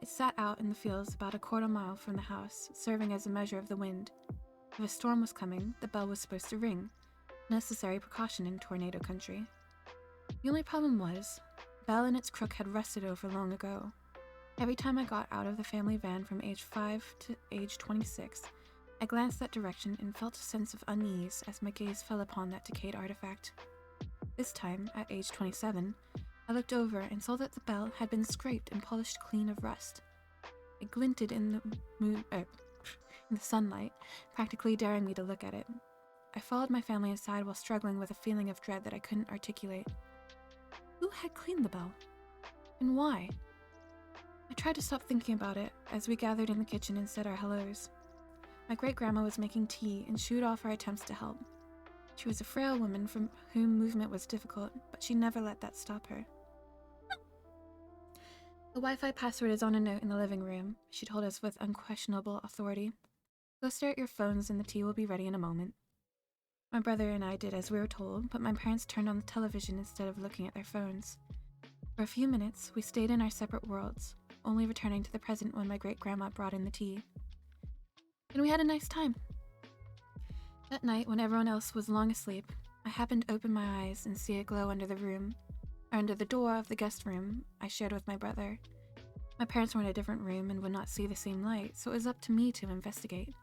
It sat out in the fields about a quarter mile from the house, serving as a measure of the wind. If a storm was coming, the bell was supposed to ring, a necessary precaution in tornado country. The only problem was, the bell and its crook had rusted over long ago. Every time I got out of the family van from age 5 to age 26, I glanced that direction and felt a sense of unease as my gaze fell upon that decayed artifact. This time, at age 27, I looked over and saw that the bell had been scraped and polished clean of rust. It glinted in the sunlight, practically daring me to look at it. I followed my family inside while struggling with a feeling of dread that I couldn't articulate. Who had cleaned the bell? And why? I tried to stop thinking about it as we gathered in the kitchen and said our hellos. My great-grandma was making tea and shooed off our attempts to help. She was a frail woman from whom movement was difficult, but she never let that stop her. The Wi-Fi password is on a note in the living room, she told us with unquestionable authority. Go stare at your phones and the tea will be ready in a moment. My brother and I did as we were told, but my parents turned on the television instead of looking at their phones. For a few minutes, we stayed in our separate worlds, only returning to the present when my great-grandma brought in the tea. And we had a nice time. That night, when everyone else was long asleep, I happened to open my eyes and see a glow under the door of the guest room I shared with my brother. My parents were in a different room and would not see the same light, so it was up to me to investigate.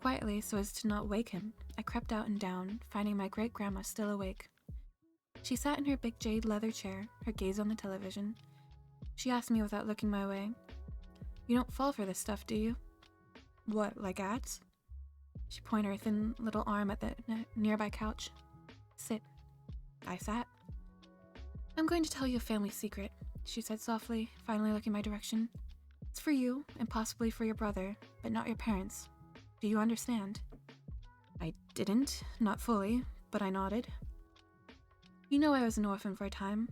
Quietly, so as to not wake him, I crept out and down, finding my great-grandma still awake. She sat in her big jade leather chair, her gaze on the television. She asked me without looking my way, "You don't fall for this stuff, do you?" "What, like ads?" She pointed her thin little arm at the nearby couch. "Sit." I sat. "I'm going to tell you a family secret," she said softly, finally looking my direction. "It's for you, and possibly for your brother, but not your parents. Do you understand?" I didn't, not fully, but I nodded. "You know I was an orphan for a time.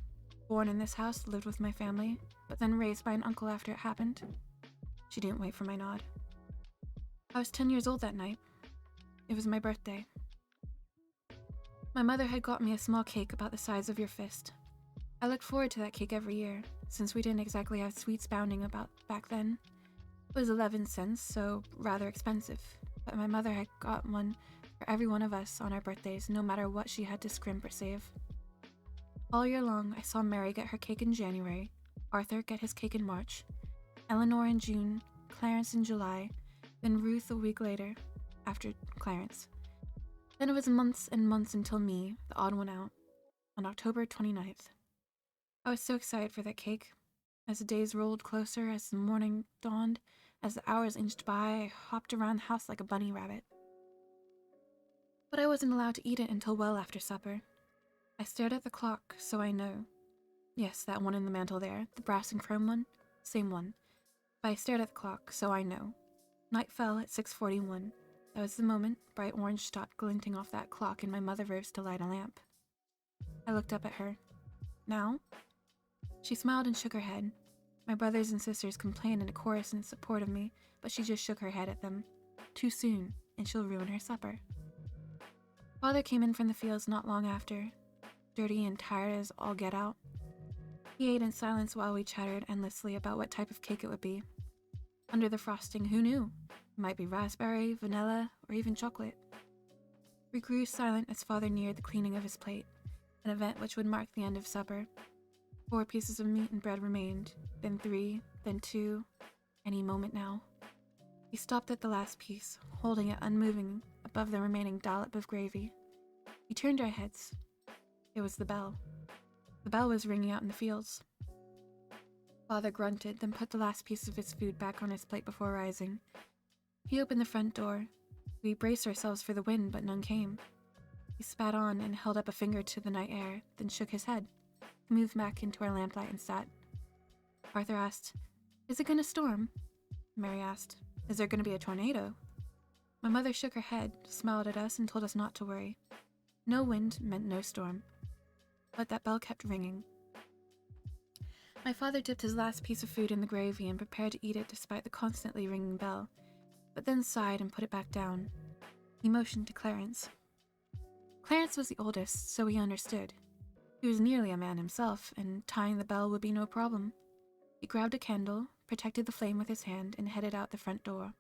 Born in this house, lived with my family, but then raised by an uncle after it happened." She didn't wait for my nod. "I was 10 years old that night. It was my birthday. My mother had got me a small cake about the size of your fist. I looked forward to that cake every year, since we didn't exactly have sweets bounding about back then. It was 11 cents, so rather expensive, but my mother had got one for every one of us on our birthdays, no matter what she had to scrimp or save. All year long, I saw Mary get her cake in January, Arthur get his cake in March, Eleanor in June, Clarence in July, then Ruth a week later, after Clarence. Then it was months and months until me, the odd one out, on October 29th. I was so excited for that cake. As the days rolled closer, as the morning dawned, as the hours inched by, I hopped around the house like a bunny rabbit. But I wasn't allowed to eat it until well after supper. I stared at the clock, so I know. Yes, that one in the mantel there, the brass and chrome one, same one. But I stared at the clock, so I know. Night fell at 6:41. That was the moment bright orange stopped glinting off that clock and my mother rose to light a lamp. I looked up at her. "Now?" She smiled and shook her head. My brothers and sisters complained in a chorus in support of me, but she just shook her head at them. Too soon, and she'll ruin her supper. Father came in from the fields not long after, dirty and tired as all get out. He ate in silence while we chattered endlessly about what type of cake it would be. Under the frosting, who knew? It might be raspberry, vanilla, or even chocolate. We grew silent as Father neared the cleaning of his plate, an event which would mark the end of supper. 4 pieces of meat and bread remained, then 3, then 2, any moment now. He stopped at the last piece, holding it unmoving above the remaining dollop of gravy. We turned our heads. It was the bell. The bell was ringing out in the fields. Father grunted, then put the last piece of his food back on his plate before rising. He opened the front door. We braced ourselves for the wind, but none came. He spat on and held up a finger to the night air, then shook his head. He moved back into our lamplight and sat. Arthur asked, "Is it going to storm?" Mary asked, "Is there going to be a tornado?" My mother shook her head, smiled at us, and told us not to worry. No wind meant no storm. But that bell kept ringing. My father dipped his last piece of food in the gravy and prepared to eat it despite the constantly ringing bell, but then sighed and put it back down. He motioned to Clarence. Clarence was the oldest, so he understood. He was nearly a man himself, and tying the bell would be no problem. He grabbed a candle, protected the flame with his hand, and headed out the front door.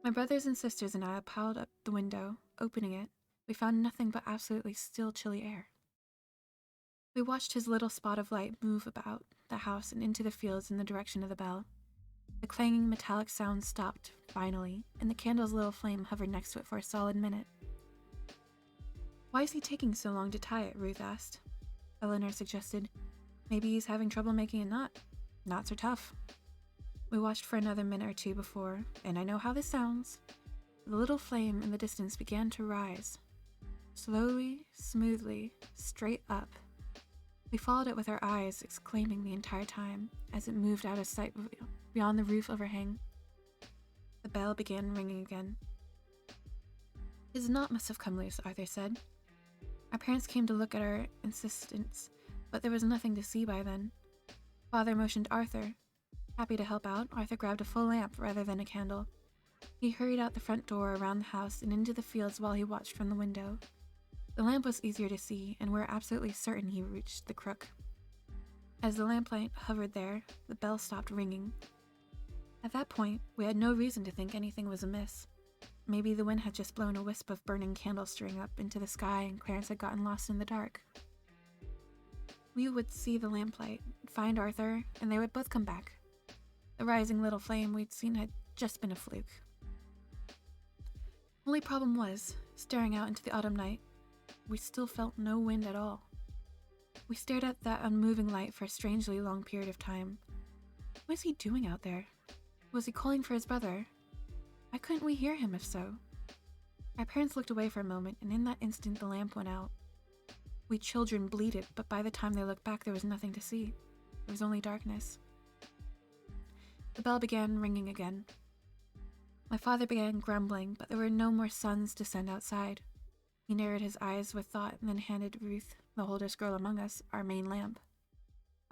My brothers and sisters and I piled up the window. Opening it, we found nothing but absolutely still, chilly air. We watched his little spot of light move about the house and into the fields in the direction of the bell. The clanging metallic sound stopped, finally, and the candle's little flame hovered next to it for a solid minute. "Why is he taking so long to tie it?" Ruth asked. Eleanor suggested, "Maybe he's having trouble making a knot. Knots are tough." We watched for another minute or two before, and I know how this sounds, the little flame in the distance began to rise. Slowly, smoothly, straight up. We followed it with our eyes, exclaiming the entire time, as it moved out of sight beyond the roof overhang. The bell began ringing again. "His knot must have come loose," Arthur said. Our parents came to look at our insistence, but there was nothing to see by then. Father motioned Arthur. Happy to help out, Arthur grabbed a full lamp rather than a candle. He hurried out the front door, around the house, and into the fields while he watched from the window. The lamp was easier to see, and we're absolutely certain he reached the crook. As the lamplight hovered there, the bell stopped ringing. At that point, we had no reason to think anything was amiss. Maybe the wind had just blown a wisp of burning candle string up into the sky and Clarence had gotten lost in the dark. We would see the lamplight, find Arthur, and they would both come back. The rising little flame we'd seen had just been a fluke. Only problem was, staring out into the autumn night, we still felt no wind at all. We stared at that unmoving light for a strangely long period of time. What was he doing out there? Was he calling for his brother? Why couldn't we hear him if so? Our parents looked away for a moment, and in that instant the lamp went out. We children bleated, but by the time they looked back there was nothing to see. There was only darkness. The bell began ringing again. My father began grumbling, but there were no more suns to send outside. He narrowed his eyes with thought and then handed Ruth, the oldest girl among us, our main lamp.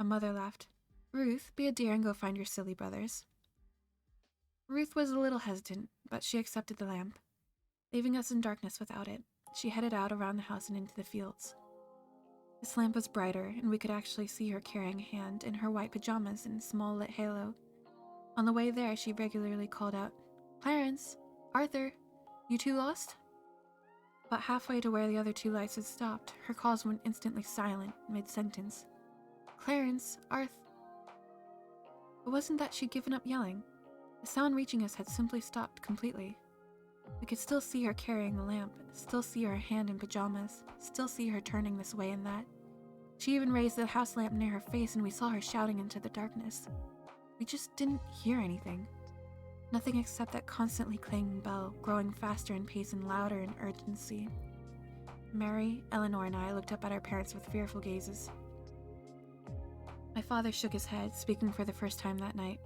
Our mother laughed. "Ruth, be a dear and go find your silly brothers." Ruth was a little hesitant, but she accepted the lamp. Leaving us in darkness without it, she headed out around the house and into the fields. This lamp was brighter, and we could actually see her carrying a hand in her white pajamas and small lit halo. On the way there, she regularly called out, "Clarence! Arthur! You two lost?" About halfway to where the other two lights had stopped, her calls went instantly silent mid-sentence. "Clarence! Arth..." It wasn't that she'd given up yelling. The sound reaching us had simply stopped completely. We could still see her carrying the lamp, still see her hand in pajamas, still see her turning this way and that. She even raised the house lamp near her face and we saw her shouting into the darkness. We just didn't hear anything. Nothing except that constantly clanging bell, growing faster in pace and louder in urgency. Mary, Eleanor, and I looked up at our parents with fearful gazes. My father shook his head, speaking for the first time that night.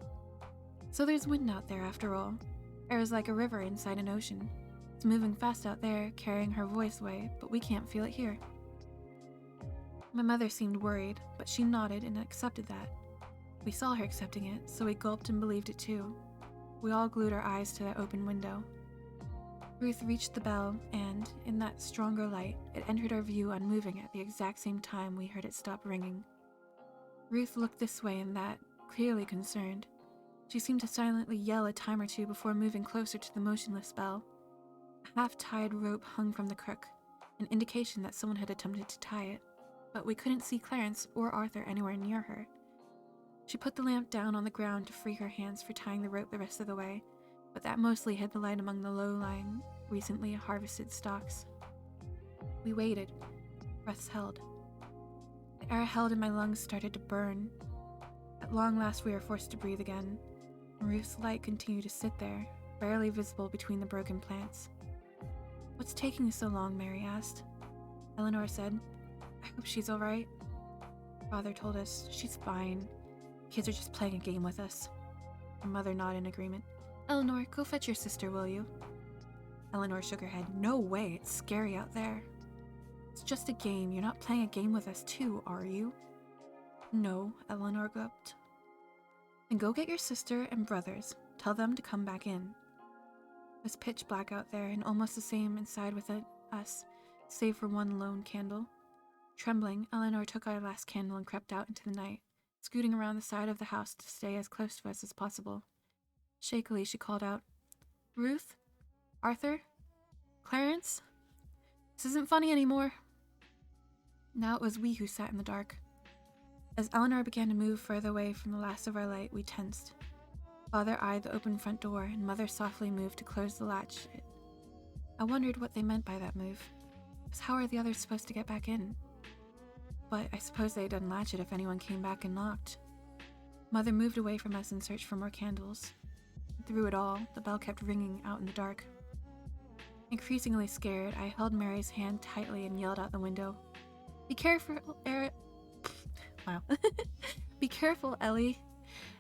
"So there's wind out there after all. Air is like a river inside an ocean. It's moving fast out there, carrying her voice away, but we can't feel it here." My mother seemed worried, but she nodded and accepted that. We saw her accepting it, so we gulped and believed it too. We all glued our eyes to that open window. Ruth reached the bell, and, in that stronger light, it entered our view unmoving at the exact same time we heard it stop ringing. Ruth looked this way and that, clearly concerned. She seemed to silently yell a time or two before moving closer to the motionless bell. A half-tied rope hung from the crook, an indication that someone had attempted to tie it, but we couldn't see Clarence or Arthur anywhere near her. She put the lamp down on the ground to free her hands for tying the rope the rest of the way, but that mostly hid the light among the low-lying, recently harvested stalks. We waited, breaths held. The air held in my lungs started to burn. At long last we were forced to breathe again. Ruth's light continued to sit there, barely visible between the broken plants. "What's taking so long?" Mary asked. Eleanor said, "I hope she's all right." Father told us, "She's fine. Kids are just playing a game with us." Her mother nodded in agreement. "Eleanor, go fetch your sister, will you?" Eleanor shook her head. "No way, it's scary out there." "It's just a game. You're not playing a game with us too, are you?" "No," Eleanor gulped. "Then go get your sister and brothers. Tell them to come back in." It was pitch black out there and almost the same inside with us, save for one lone candle. Trembling, Eleanor took our last candle and crept out into the night, scooting around the side of the house to stay as close to us as possible. Shakily, she called out, "Ruth? Arthur? Clarence? This isn't funny anymore." Now it was we who sat in the dark. As Eleanor began to move further away from the last of our light, we tensed. Father eyed the open front door, and Mother softly moved to close the latch. I wondered what they meant by that move. Because how are the others supposed to get back in? But I suppose they'd unlatch it if anyone came back and knocked. Mother moved away from us and searched for more candles. Through it all, the bell kept ringing out in the dark. Increasingly scared, I held Mary's hand tightly and yelled out the window, "Be careful, Wow. Be careful, Ellie."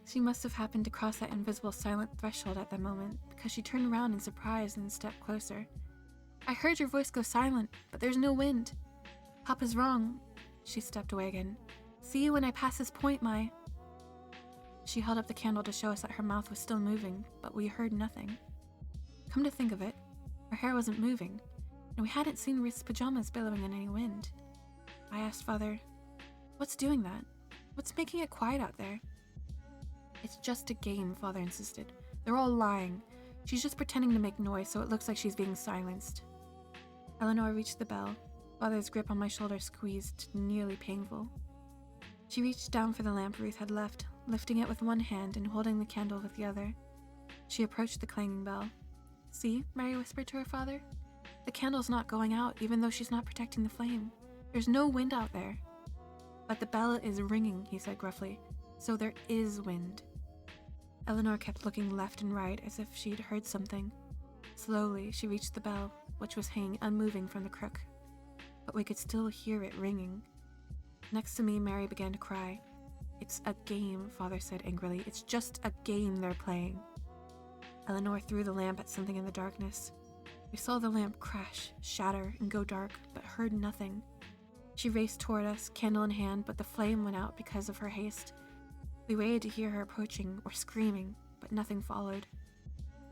She must have happened to cross that invisible silent threshold at that moment, because she turned around in surprise and stepped closer. "I heard your voice go silent, but there's no wind. Papa's wrong." She stepped away again. "See you when I pass this point, Mai." She held up the candle to show us that her mouth was still moving, but we heard nothing. Come to think of it, her hair wasn't moving, and we hadn't seen Ruth's pajamas billowing in any wind. I asked Father, "What's doing that? What's making it quiet out there?" "It's just a game," Father insisted. "They're all lying. She's just pretending to make noise so it looks like she's being silenced." Eleanor reached the bell. Father's grip on my shoulder squeezed, nearly painful. She reached down for the lamp Ruth had left, lifting it with one hand and holding the candle with the other. She approached the clanging bell. "See," Mary whispered to her father. "The candle's not going out, even though she's not protecting the flame. There's no wind out there." "But the bell is ringing," he said gruffly, "so there is wind." Eleanor kept looking left and right as if she'd heard something. Slowly, she reached the bell, which was hanging unmoving from the crook. But we could still hear it ringing. Next to me, Mary began to cry. "It's a game," Father said angrily. "It's just a game they're playing." Eleanor threw the lamp at something in the darkness. We saw the lamp crash, shatter, and go dark, but heard nothing. She raced toward us, candle in hand, but the flame went out because of her haste. We waited to hear her approaching or screaming, but nothing followed.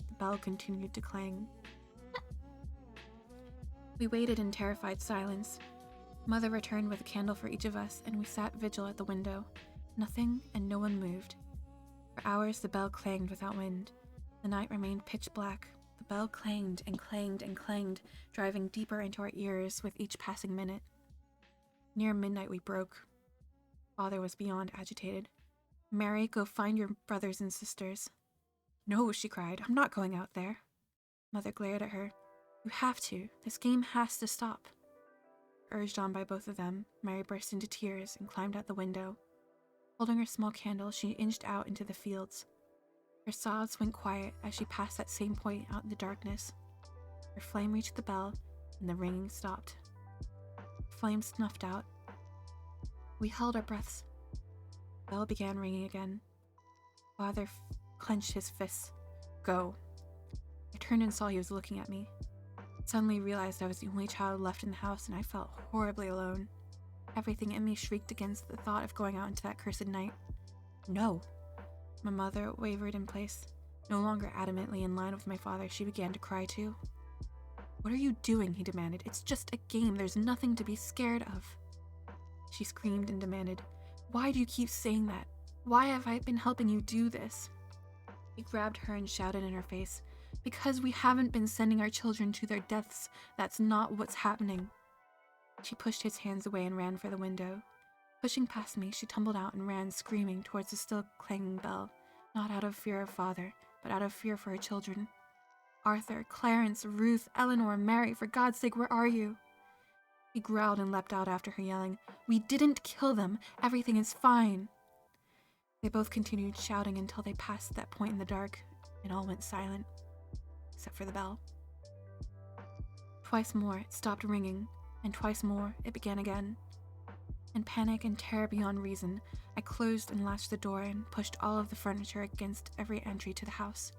The bell continued to clang. We waited in terrified silence. Mother returned with a candle for each of us, and we sat vigil at the window. Nothing and no one moved. For hours the bell clanged without wind. The night remained pitch black. The bell clanged and clanged and clanged, driving deeper into our ears with each passing minute. Near midnight we broke. Father was beyond agitated. "Mary, go find your brothers and sisters." "No," she cried. "I'm not going out there." Mother glared at her. "You have to. This game has to stop." Urged on by both of them, Mary burst into tears and climbed out the window. Holding her small candle, she inched out into the fields. Her sobs went quiet as she passed that same point out in the darkness. Her flame reached the bell, and the ringing stopped. The flame snuffed out. We held our breaths. The bell began ringing again. Father clenched his fists. "Go." I turned and saw he was looking at me. Suddenly realized I was the only child left in the house, and I felt horribly alone. Everything in me shrieked against the thought of going out into that cursed night. "No." My mother wavered in place. No longer adamantly in line with my father, she began to cry too. "What are you doing?" he demanded. "It's just a game. There's nothing to be scared of." She screamed and demanded, "Why do you keep saying that? Why have I been helping you do this?" He grabbed her and shouted in her face, "Because we haven't been sending our children to their deaths. That's not what's happening." She pushed his hands away and ran for the window. Pushing past me, she tumbled out and ran screaming towards the still clanging bell, not out of fear of Father, but out of fear for her children. "Arthur, Clarence, Ruth, Eleanor, Mary, for God's sake, where are you?" He growled and leapt out after her, yelling, "We didn't kill them. Everything is fine." They both continued shouting until they passed that point in the dark, and all went silent, except for the bell. Twice more it stopped ringing, and twice more it began again. In panic and terror beyond reason, I closed and latched the door and pushed all of the furniture against every entry to the house.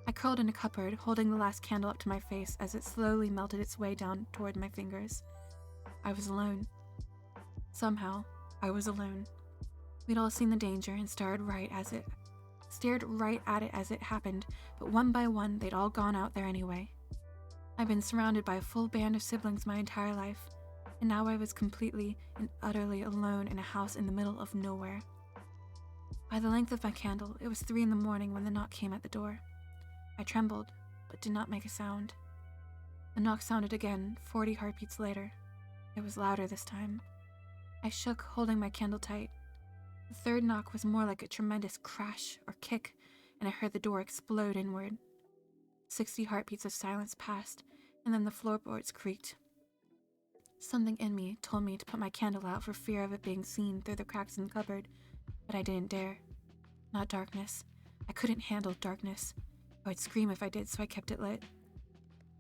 I curled in a cupboard, holding the last candle up to my face as it slowly melted its way down toward my fingers. I was alone. Somehow, I was alone. We'd all seen the danger and stared right at it as it happened, but one by one, they'd all gone out there anyway. I'd been surrounded by a full band of siblings my entire life, and now I was completely and utterly alone in a house in the middle of nowhere. By the length of my candle, it was 3 a.m. when the knock came at the door. I trembled, but did not make a sound. The knock sounded again, 40 heartbeats later. It was louder this time. I shook, holding my candle tight. The third knock was more like a tremendous crash or kick, and I heard the door explode inward. 60 heartbeats of silence passed, and then the floorboards creaked. Something in me told me to put my candle out for fear of it being seen through the cracks in the cupboard, but I didn't dare. Not darkness. I couldn't handle darkness. I would scream if I did, so I kept it lit.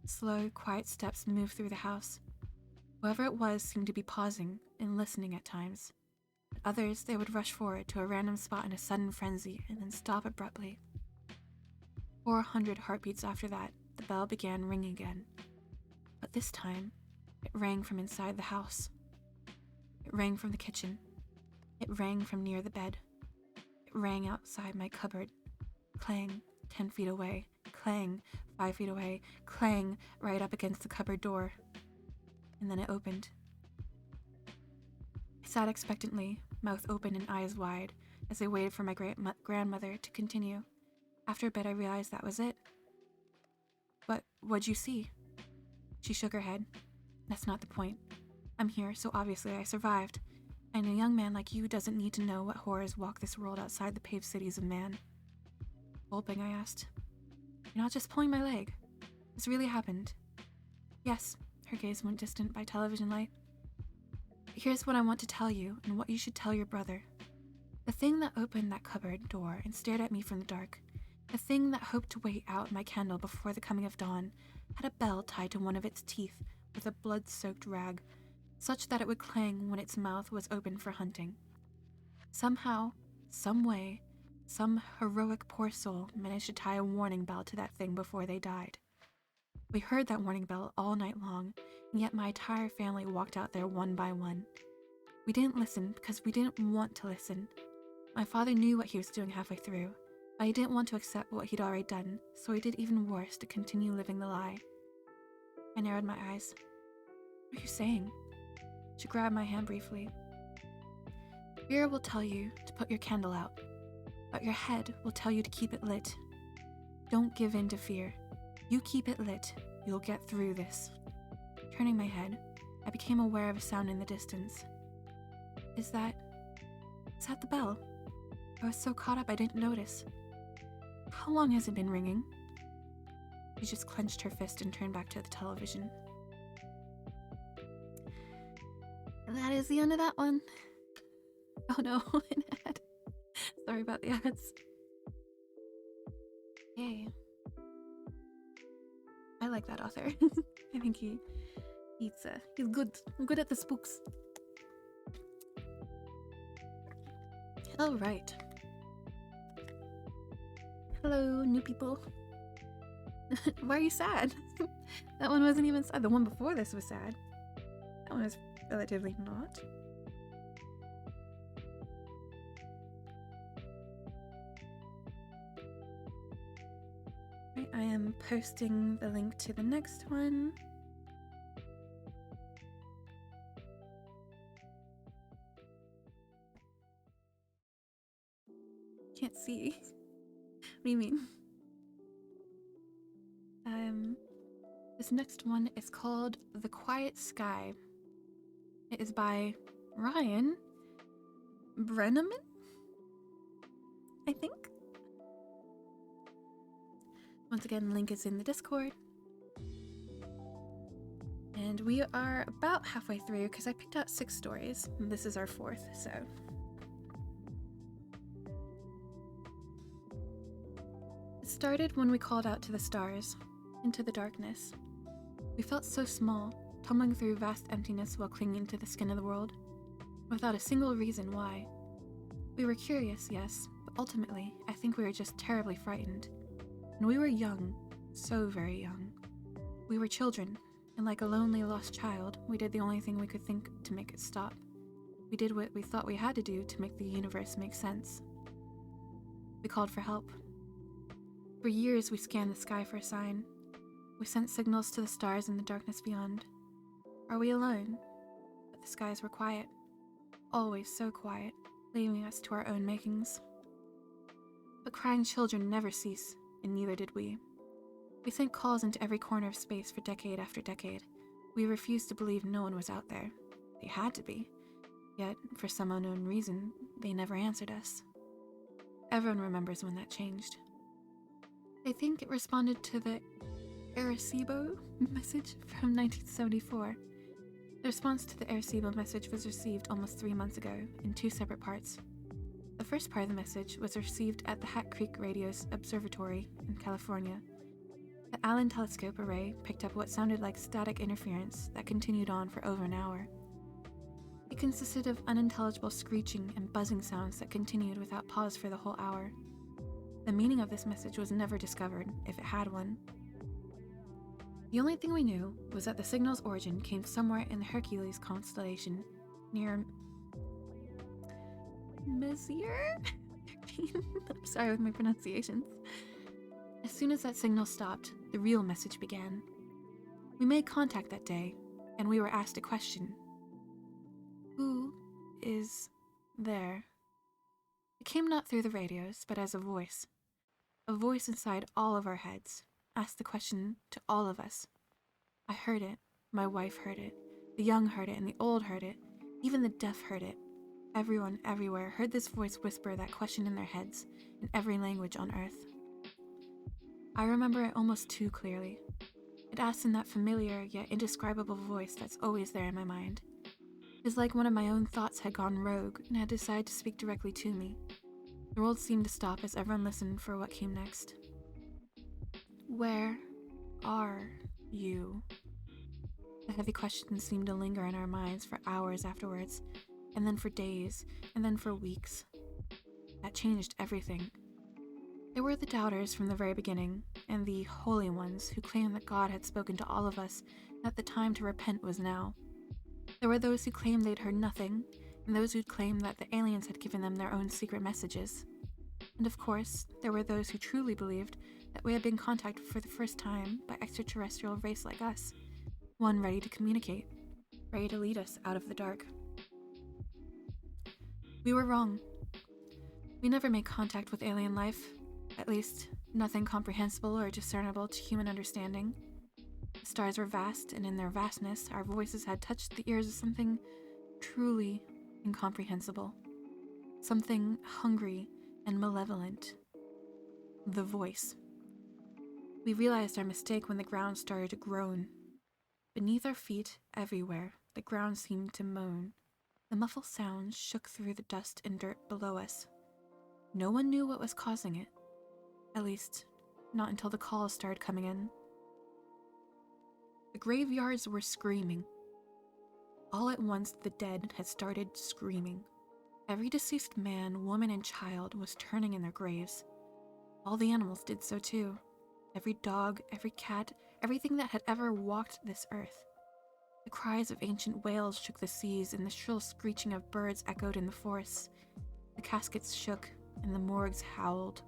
Slow, quiet steps moved through the house. Whoever it was seemed to be pausing and listening at times. At others, they would rush forward to a random spot in a sudden frenzy and then stop abruptly. 400 heartbeats after that, the bell began ringing again. But this time, it rang from inside the house. It rang from the kitchen. It rang from near the bed. It rang outside my cupboard. Clang, 10 feet away. Clang, 5 feet away. Clang, right up against the cupboard door. And then it opened. I sat expectantly, mouth open and eyes wide, as I waited for my grandmother to continue. After a bit, I realized that was it. But what'd you see? She shook her head. That's not the point. I'm here, so obviously I survived. And a young man like you doesn't need to know what horrors walk this world outside the paved cities of man. Gulping, I asked, "You're not just pulling my leg. This really happened." Yes, her gaze went distant by television light. Here's what I want to tell you, and what you should tell your brother. The thing that opened that cupboard door and stared at me from the dark, the thing that hoped to wait out my candle before the coming of dawn, had a bell tied to one of its teeth with a blood-soaked rag, such that it would clang when its mouth was open for hunting. Somehow, some way, some heroic poor soul managed to tie a warning bell to that thing before they died. We heard that warning bell all night long, and yet my entire family walked out there one by one. We didn't listen because we didn't want to listen. My father knew what he was doing halfway through, but he didn't want to accept what he'd already done, so he did even worse to continue living the lie. I narrowed my eyes. What are you saying? She grabbed my hand briefly. Fear will tell you to put your candle out, but your head will tell you to keep it lit. Don't give in to fear. You keep it lit, you'll get through this. Turning my head, I became aware of a sound in the distance. Is that the bell? I was so caught up I didn't notice. How long has it been ringing? She just clenched her fist and turned back to the television. And that is the end of that one. Oh no, an ad. Sorry about the ads. Yay. I like that author. I think he's good. I'm good at the spooks. All right. Hello, new people. Why are you sad? That one wasn't even sad. The one before this was sad. That one was relatively not. Right, I am posting the link to the next one. Can't see. What do you mean? This next one is called The Quiet Sky. It is by Ryan Brenneman, I think. Once again, link is in the Discord. And we are about halfway through because I picked out 6 stories. And this is our 4th, so. It started when we called out to the stars, into the darkness. We felt so small, tumbling through vast emptiness while clinging to the skin of the world, without a single reason why. We were curious, yes, but ultimately, I think we were just terribly frightened. And we were young, so very young. We were children, and like a lonely lost child, we did the only thing we could think to make it stop. We did what we thought we had to do to make the universe make sense. We called for help. For years, we scanned the sky for a sign. We sent signals to the stars in the darkness beyond. Are we alone? But the skies were quiet. Always so quiet, leaving us to our own makings. But crying children never cease, and neither did we. We sent calls into every corner of space for decade after decade. We refused to believe no one was out there. They had to be. Yet, for some unknown reason, they never answered us. Everyone remembers when that changed. I think it responded to the Arecibo message from 1974. The response to the Arecibo message was received almost 3 months ago, in 2 separate parts. The first part of the message was received at the Hat Creek Radio's Observatory in California. The Allen Telescope Array picked up what sounded like static interference that continued on for over an hour. It consisted of unintelligible screeching and buzzing sounds that continued without pause for the whole hour. The meaning of this message was never discovered, if it had one. The only thing we knew was that the signal's origin came somewhere in the Hercules constellation, near Messier? I'm sorry with my pronunciations. As soon as that signal stopped, the real message began. We made contact that day, and we were asked a question. Who is there? It came not through the radios, but as a voice. A voice inside all of our heads asked the question to all of us. I heard it, my wife heard it, the young heard it, and the old heard it, even the deaf heard it. Everyone, everywhere, heard this voice whisper that question in their heads, in every language on earth. I remember it almost too clearly. It asked in that familiar yet indescribable voice that's always there in my mind. It's like one of my own thoughts had gone rogue and had decided to speak directly to me. The world seemed to stop as everyone listened for what came next. Where are you? The heavy question seemed to linger in our minds for hours afterwards, and then for days, and then for weeks. That changed everything. There were the doubters from the very beginning, and the holy ones who claimed that God had spoken to all of us and that the time to repent was now. There were those who claimed they'd heard nothing, and those who'd claimed that the aliens had given them their own secret messages. And of course, there were those who truly believed that we had been contacted for the first time by extraterrestrial race like us, one ready to communicate, ready to lead us out of the dark. We were wrong. We never made contact with alien life, at least nothing comprehensible or discernible to human understanding. The stars were vast, and in their vastness, our voices had touched the ears of something truly incomprehensible, something hungry and malevolent. The voice. We realized our mistake when the ground started to groan. Beneath our feet, everywhere, the ground seemed to moan. The muffled sounds shook through the dust and dirt below us. No one knew what was causing it. At least, not until the calls started coming in. The graveyards were screaming. All at once, the dead had started screaming. Every deceased man, woman, and child was turning in their graves. All the animals did so too. Every dog, every cat, everything that had ever walked this earth. The cries of ancient whales shook the seas, and the shrill screeching of birds echoed in the forests. The caskets shook, and the morgues howled.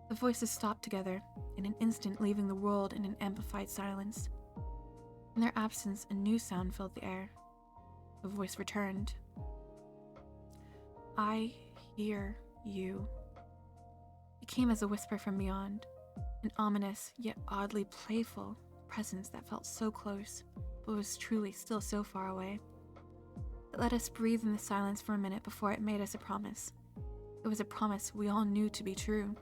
The voices stopped together, in an instant leaving the world in an amplified silence. In their absence, a new sound filled the air. The voice returned. I hear you. It came as a whisper from beyond, an ominous yet oddly playful presence that felt so close, but was truly still so far away. It let us breathe in the silence for a minute before it made us a promise. It was a promise we all knew to be true.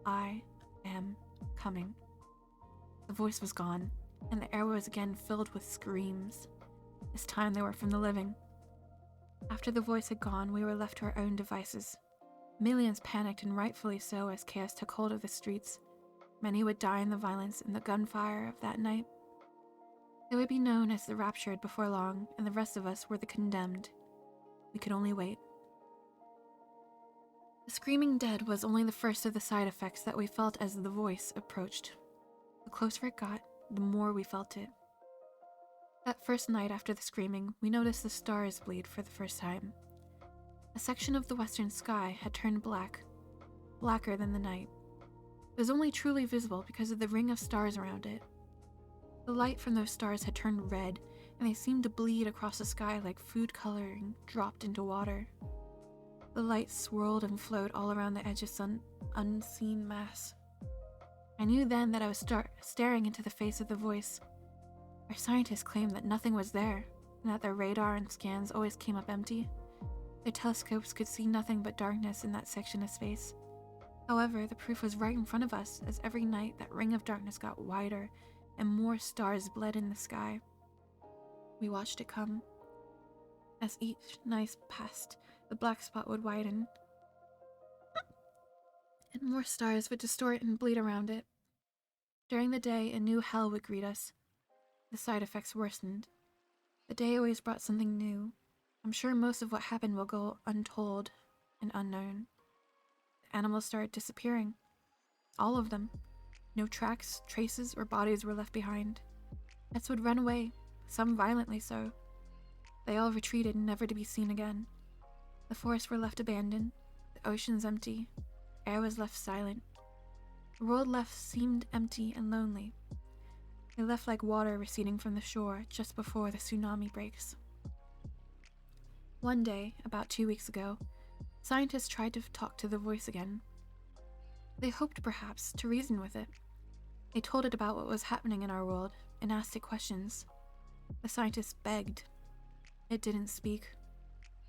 I am coming. The voice was gone, and the air was again filled with screams. This time they were from the living. After the voice had gone, we were left to our own devices. Millions panicked, and rightfully so, as chaos took hold of the streets. Many would die in the violence and the gunfire of that night. They would be known as the raptured before long, and the rest of us were the condemned. We could only wait. The screaming dead was only the first of the side effects that we felt as the voice approached. The closer it got, the more we felt it. That first night after the screaming, we noticed the stars bleed for the first time. A section of the western sky had turned black, blacker than the night. It was only truly visible because of the ring of stars around it. The light from those stars had turned red, and they seemed to bleed across the sky like food coloring dropped into water. The light swirled and flowed all around the edge of some unseen mass. I knew then that I was staring into the face of the voice. Our scientists claimed that nothing was there, and that their radar and scans always came up empty. Their telescopes could see nothing but darkness in that section of space. However, the proof was right in front of us, as every night that ring of darkness got wider and more stars bled in the sky. We watched it come. As each night passed, the black spot would widen, and more stars would distort and bleed around it. During the day, a new hell would greet us. The side effects worsened. The day always brought something new. I'm sure most of what happened will go untold and unknown. The animals started disappearing. All of them. No tracks, traces, or bodies were left behind. Pets would run away, some violently so. They all retreated, never to be seen again. The forests were left abandoned. The ocean's empty. Air was left silent. The world left seemed empty and lonely. It left like water receding from the shore just before the tsunami breaks. One day, about 2 weeks ago, scientists tried to talk to the voice again. They hoped, perhaps, to reason with it. They told it about what was happening in our world and asked it questions. The scientists begged. It didn't speak.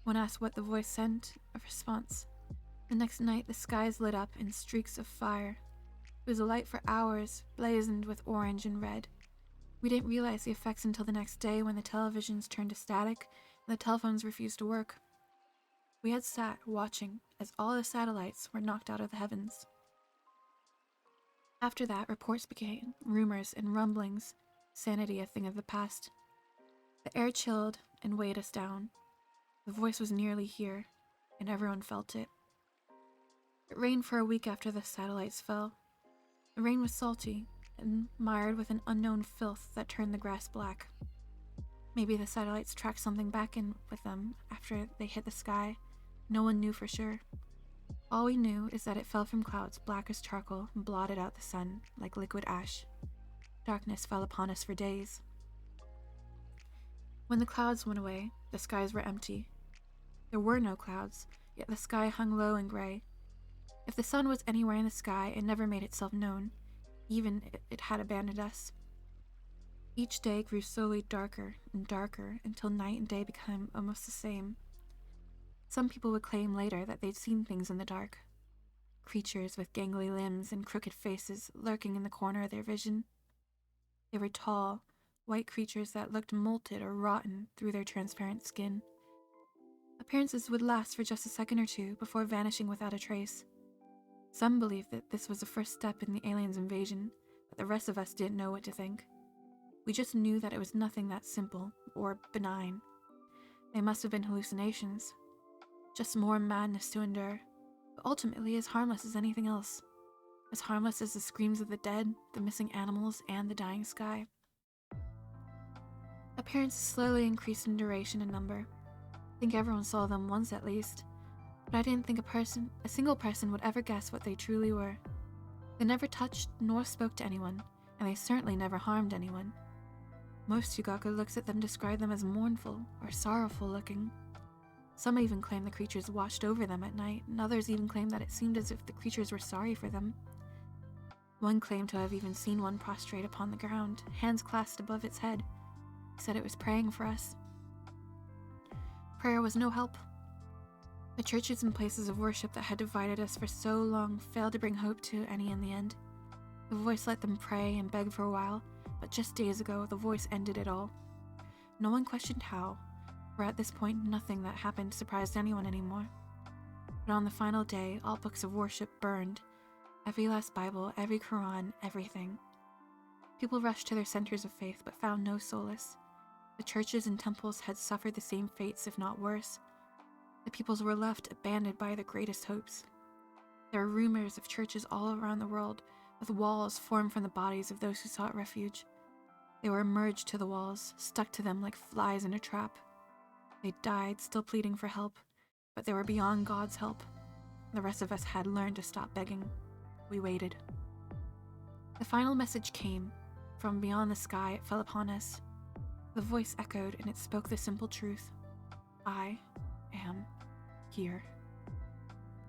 When asked what the voice sent, a response. The next night, the skies lit up in streaks of fire. It was alight for hours, blazoned with orange and red. We didn't realize the effects until the next day when the televisions turned to static and the telephones refused to work. We had sat watching as all the satellites were knocked out of the heavens. After that, reports became rumors and rumblings, sanity a thing of the past. The air chilled and weighed us down. The voice was nearly here, and everyone felt it. It rained for a week after the satellites fell. The rain was salty and mired with an unknown filth that turned the grass black. Maybe the satellites tracked something back in with them after they hit the sky. No one knew for sure. All we knew is that it fell from clouds black as charcoal and blotted out the sun like liquid ash. Darkness fell upon us for days. When the clouds went away, the skies were empty. There were no clouds, yet the sky hung low and gray. If the sun was anywhere in the sky, it never made itself known, even if it had abandoned us. Each day grew slowly darker and darker until night and day became almost the same. Some people would claim later that they'd seen things in the dark. Creatures with gangly limbs and crooked faces lurking in the corner of their vision. They were tall, white creatures that looked molted or rotten through their transparent skin. Appearances would last for just a second or two before vanishing without a trace. Some believed that this was the first step in the aliens' invasion, but the rest of us didn't know what to think. We just knew that it was nothing that simple or benign. They must have been hallucinations. Just more madness to endure, but ultimately as harmless as anything else. As harmless as the screams of the dead, the missing animals, and the dying sky. Appearances slowly increased in duration and number. I think everyone saw them once at least, but I didn't think a single person would ever guess what they truly were. They never touched nor spoke to anyone, and they certainly never harmed anyone. Most who got good looks at them described them as mournful or sorrowful looking. Some even claimed the creatures watched over them at night, and others even claimed that it seemed as if the creatures were sorry for them. One claimed to have even seen one prostrate upon the ground, hands clasped above its head. He said it was praying for us. Prayer was no help. The churches and places of worship that had divided us for so long failed to bring hope to any in the end. The voice let them pray and beg for a while, but just days ago the voice ended it all. No one questioned how, for at this point nothing that happened surprised anyone anymore. But on the final day, all books of worship burned. Every last Bible, every Quran, everything. People rushed to their centers of faith but found no solace. The churches and temples had suffered the same fates, if not worse. The peoples were left abandoned by their greatest hopes. There are rumors of churches all around the world, with walls formed from the bodies of those who sought refuge. They were merged to the walls, stuck to them like flies in a trap. They died, still pleading for help, but they were beyond God's help. The rest of us had learned to stop begging. We waited. The final message came. From beyond the sky, it fell upon us. The voice echoed, and it spoke the simple truth. I am here.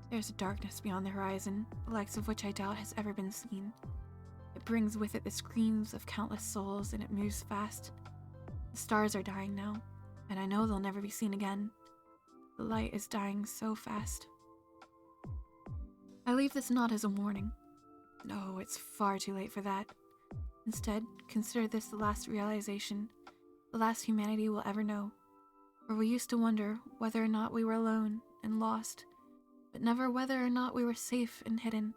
There's a darkness beyond the horizon, the likes of which I doubt has ever been seen. It brings with it the screams of countless souls, and it moves fast. The stars are dying now, and I know they'll never be seen again. The light is dying so fast. I leave this not as a warning. No, it's far too late for that. Instead, consider this the last realization, the last humanity will ever know, where we used to wonder whether or not we were alone and lost, but never whether or not we were safe and hidden.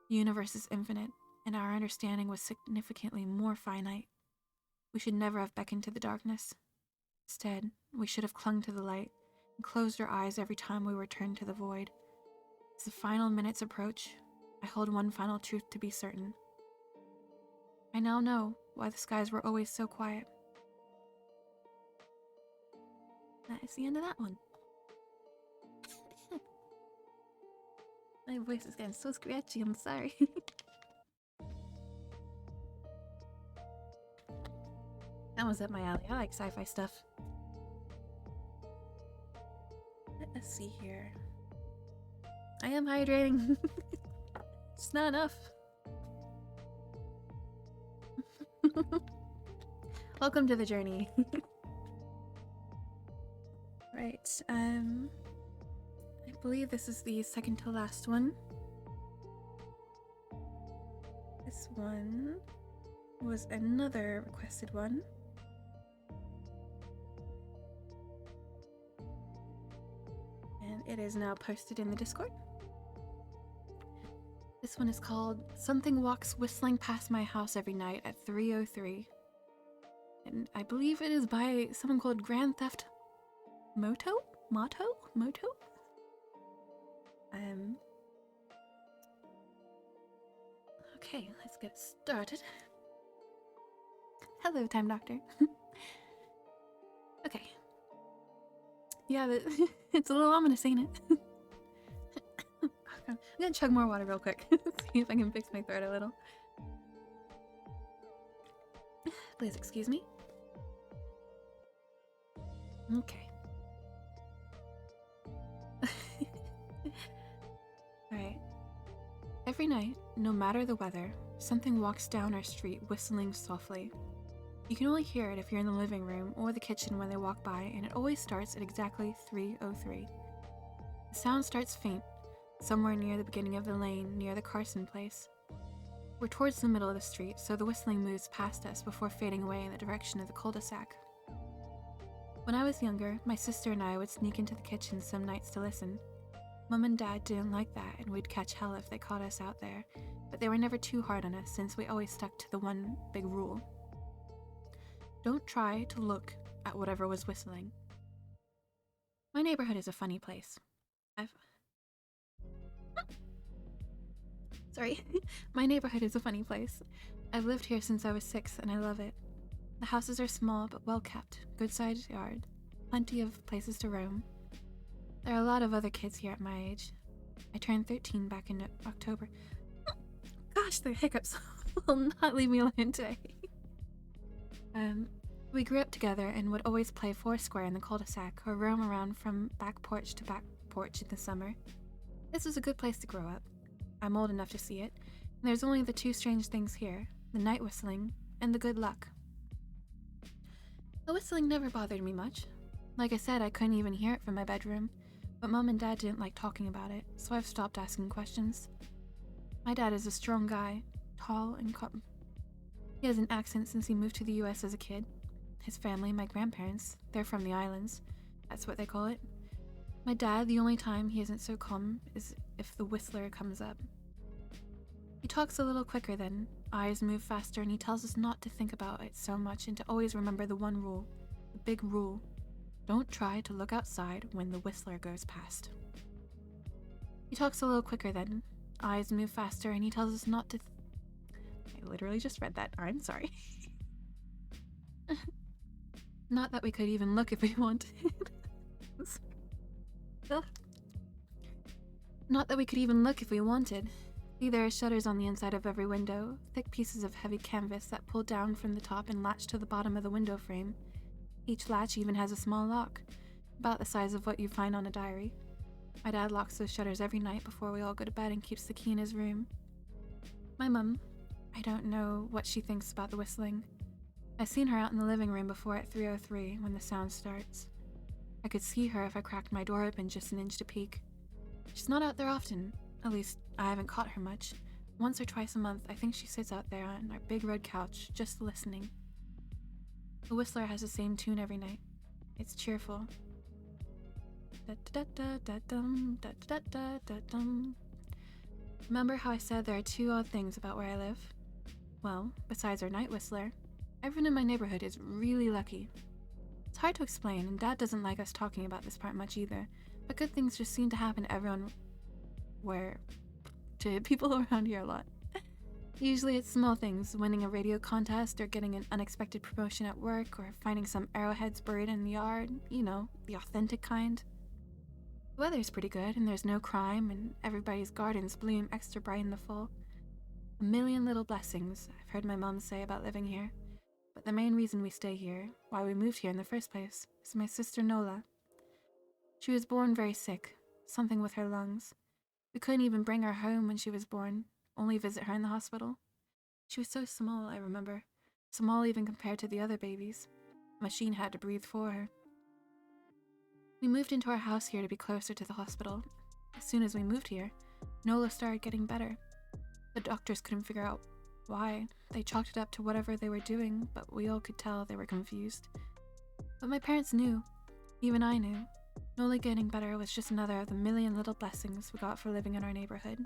The universe is infinite, and our understanding was significantly more finite. We should never have beckoned to the darkness. Instead, we should have clung to the light and closed our eyes every time we returned to the void. As the final minutes approach, I hold one final truth to be certain. I now know why the skies were always so quiet. That is the end of that one. My voice is getting so scratchy, I'm sorry. That was up my alley. I like sci-fi stuff. Let's see here. I am hydrating. It's not enough. Welcome to the journey. Right, I believe this is the second to last one. This one was another requested one. And it is now posted in the Discord. This one is called Something Walks Whistling Past My House Every Night at 3:03. And I believe it is by someone called Grand Theft Moto? Okay, let's get started. Hello, Time Doctor. Okay. Yeah, it's a little ominous, ain't it? I'm gonna chug more water real quick. See if I can fix my throat a little. Please excuse me. Okay. Alright. Every night, no matter the weather, something walks down our street whistling softly. You can only hear it if you're in the living room or the kitchen when they walk by, and it always starts at exactly 3:03. The sound starts faint, somewhere near the beginning of the lane near the Carson place. We're towards the middle of the street, so the whistling moves past us before fading away in the direction of the cul-de-sac. When I was younger, my sister and I would sneak into the kitchen some nights to listen. Mum and Dad didn't like that, and we'd catch hell if they caught us out there, but they were never too hard on us since we always stuck to the one big rule. Don't try to look at whatever was whistling. My neighborhood is a funny place. Sorry. My neighborhood is a funny place. I've lived here since I was 6 and I love it. The houses are small but well kept, good-sized yard, plenty of places to roam. There are a lot of other kids here at my age. I turned 13 back in October. Gosh, the hiccups will not leave me alone today. We grew up together and would always play foursquare in the cul-de-sac or roam around from back porch to back porch in the summer. This was a good place to grow up. I'm old enough to see it, and there's only the two strange things here, the night whistling and the good luck. The whistling never bothered me much. Like I said, I couldn't even hear it from my bedroom, but Mom and Dad didn't like talking about it, so I've stopped asking questions. My dad is a strong guy, tall and he has an accent since he moved to the US as a kid. His family, my grandparents, they're from the islands. That's what they call it. My dad, the only time he isn't so calm is if the whistler comes up. He talks a little quicker then, eyes move faster, and he tells us not to think about it so much and to always remember the one rule, the big rule. Don't try to look outside when the whistler goes past. He talks a little quicker then, eyes move faster, and he tells us not to I literally just read that. I'm sorry. Not that we could even look if we wanted. Not that we could even look if we wanted. See, there are shutters on the inside of every window, thick pieces of heavy canvas that pull down from the top and latch to the bottom of the window frame. Each latch even has a small lock, about the size of what you find on a diary. My dad locks those shutters every night before we all go to bed and keeps the key in his room. My mum, I don't know what she thinks about the whistling. I've seen her out in the living room before at 3:03 when the sound starts. I could see her if I cracked my door open just an inch to peek. She's not out there often, at least I haven't caught her much. Once or twice a month, I think she sits out there on our big red couch, just listening. The whistler has the same tune every night. It's cheerful. Remember how I said there are two odd things about where I live? Well, besides our night whistler, everyone in my neighborhood is really lucky. It's hard to explain, and Dad doesn't like us talking about this part much either, but good things just seem to happen to everyone to people around here a lot. Usually it's small things, winning a radio contest or getting an unexpected promotion at work or finding some arrowheads buried in the yard, you know, the authentic kind. The weather's pretty good, and there's no crime, and everybody's gardens bloom extra bright in the fall. A million little blessings, I've heard my mom say about living here. But the main reason we stay here, why we moved here in the first place, is my sister Nola. She was born very sick, something with her lungs. We couldn't even bring her home when she was born, only visit her in the hospital. She was so small, I remember. Small even compared to the other babies. A machine had to breathe for her. We moved into our house here to be closer to the hospital. As soon as we moved here, Nola started getting better. The doctors couldn't figure out why. They chalked it up to whatever they were doing, but we all could tell they were confused. But my parents knew. Even I knew. Nola getting better was just another of the million little blessings we got for living in our neighborhood.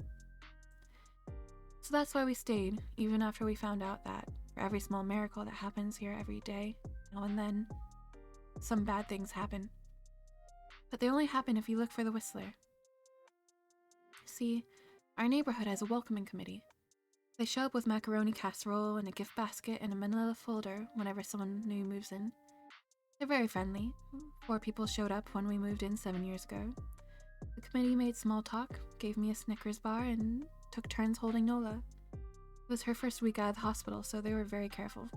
So that's why we stayed, even after we found out that for every small miracle that happens here every day, now and then, some bad things happen. But they only happen if you look for the Whistler. See, our neighborhood has a welcoming committee. They show up with macaroni casserole and a gift basket and a manila folder whenever someone new moves in. They're very friendly. 4 people showed up when we moved in 7 years ago. The committee made small talk, gave me a Snickers bar, and took turns holding Nola. It was her first week out of the hospital, so they were very careful.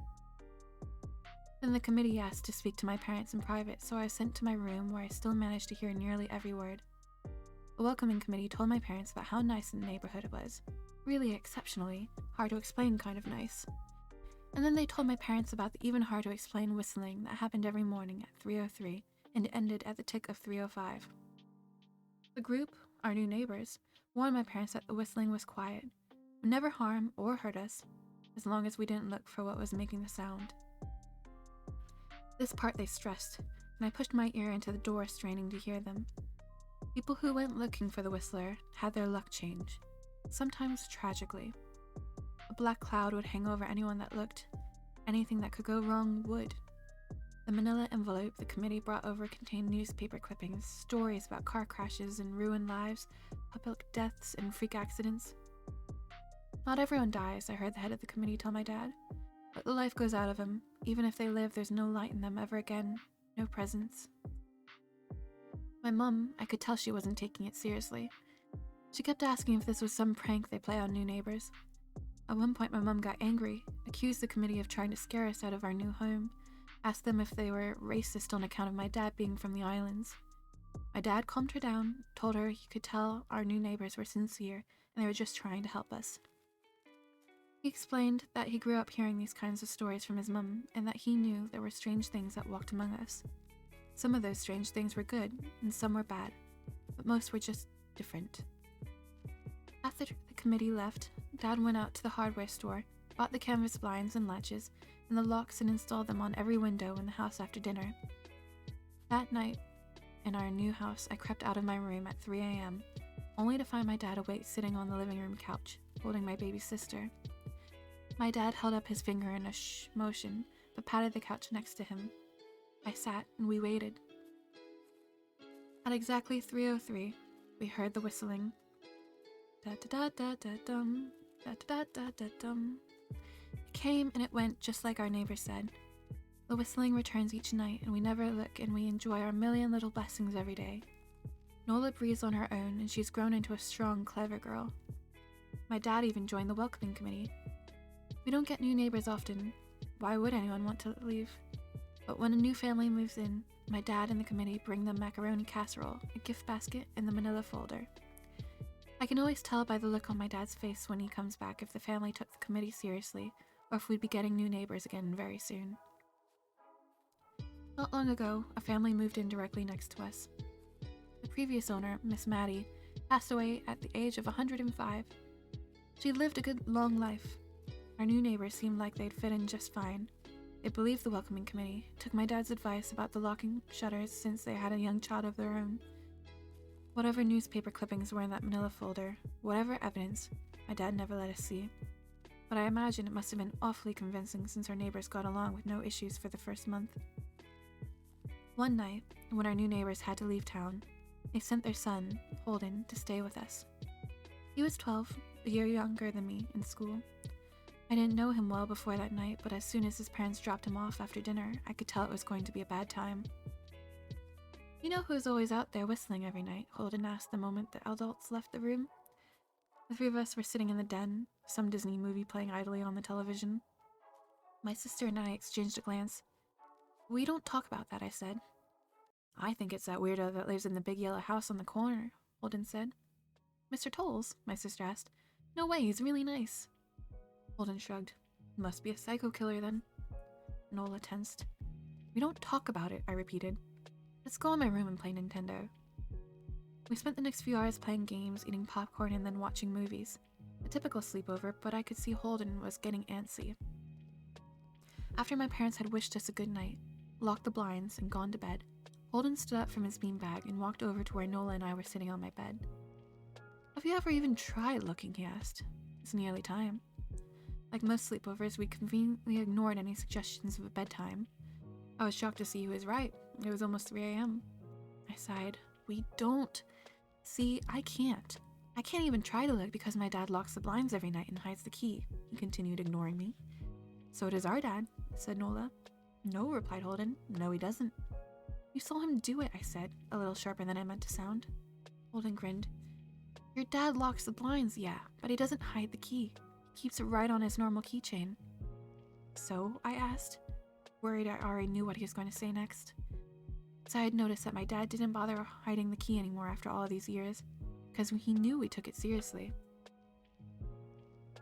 Then the committee asked to speak to my parents in private, so I was sent to my room where I still managed to hear nearly every word. The welcoming committee told my parents about how nice the neighborhood it was. Really exceptionally, hard to explain kind of nice. And then they told my parents about the even hard to explain whistling that happened every morning at 3:03 and ended at the tick of 3:05. The group, our new neighbors, warned my parents that the whistling was quiet, would never harm or hurt us, as long as we didn't look for what was making the sound. This part they stressed, and I pushed my ear into the door straining to hear them. People who went looking for the whistler had their luck change, sometimes tragically. A black cloud would hang over anyone that looked. Anything that could go wrong would. The manila envelope the committee brought over contained newspaper clippings, stories about car crashes and ruined lives, public deaths and freak accidents. Not everyone dies, I heard the head of the committee tell my dad. But the life goes out of them. Even if they live, there's no light in them ever again. No presence. My mum, I could tell she wasn't taking it seriously. She kept asking if this was some prank they play on new neighbors. At one point my mum got angry, accused the committee of trying to scare us out of our new home, asked them if they were racist on account of my dad being from the islands. My dad calmed her down, told her he could tell our new neighbors were sincere and they were just trying to help us. He explained that he grew up hearing these kinds of stories from his mum and that he knew there were strange things that walked among us. Some of those strange things were good and some were bad, but most were just different. After the committee left, Dad went out to the hardware store, bought the canvas blinds and latches, and the locks and installed them on every window in the house after dinner. That night, in our new house, I crept out of my room at 3 a.m., only to find my dad awake sitting on the living room couch, holding my baby sister. My dad held up his finger in a shh motion, but patted the couch next to him. I sat and we waited. At exactly 3:03, we heard the whistling. Da-da-da-da-da-dum, da-da-da-da-da-dum. It came and it went just like our neighbor said. The whistling returns each night and we never look and we enjoy our million little blessings every day. Nola breathes on her own and she's grown into a strong, clever girl. My dad even joined the welcoming committee. We don't get new neighbors often. Why would anyone want to leave? But when a new family moves in, my dad and the committee bring them macaroni casserole, a gift basket, and the manila folder. I can always tell by the look on my dad's face when he comes back if the family took the committee seriously, or if we'd be getting new neighbors again very soon. Not long ago, a family moved in directly next to us. The previous owner, Miss Maddie, passed away at the age of 105. She lived a good long life. Our new neighbors seemed like they'd fit in just fine. They believed the welcoming committee, took my dad's advice about the locking shutters since they had a young child of their own. Whatever newspaper clippings were in that manila folder, whatever evidence, my dad never let us see. But I imagine it must have been awfully convincing since our neighbors got along with no issues for the first month. One night, when our new neighbors had to leave town, they sent their son, Holden, to stay with us. He was 12, a year younger than me, in school. I didn't know him well before that night, but as soon as his parents dropped him off after dinner, I could tell it was going to be a bad time. You know who's always out there whistling every night? Holden asked the moment the adults left the room. The three of us were sitting in the den, some Disney movie playing idly on the television. My sister and I exchanged a glance. We don't talk about that, I said. I think it's that weirdo that lives in the big yellow house on the corner, Holden said. Mr. Tolles? My sister asked. No way, he's really nice. Holden shrugged. Must be a psycho killer then. Nola tensed. We don't talk about it, I repeated. Let's go in my room and play Nintendo. We spent the next few hours playing games, eating popcorn, and then watching movies. A typical sleepover, but I could see Holden was getting antsy. After my parents had wished us a good night, locked the blinds, and gone to bed, Holden stood up from his beanbag and walked over to where Nola and I were sitting on my bed. Have you ever even tried looking, he asked. It's nearly time. Like most sleepovers, we conveniently ignored any suggestions of a bedtime. I was shocked to see he was right. It was almost 3 a.m. I sighed. We don't. See, I can't. I can't even try to look because my dad locks the blinds every night and hides the key. He continued, ignoring me. So does our dad, said Nola. No, replied Holden. No, he doesn't. You saw him do it, I said, a little sharper than I meant to sound. Holden grinned. Your dad locks the blinds, yeah, but he doesn't hide the key. He keeps it right on his normal keychain. So, I asked, worried I already knew what he was going to say next. So I had noticed that my dad didn't bother hiding the key anymore after all these years, because he knew we took it seriously.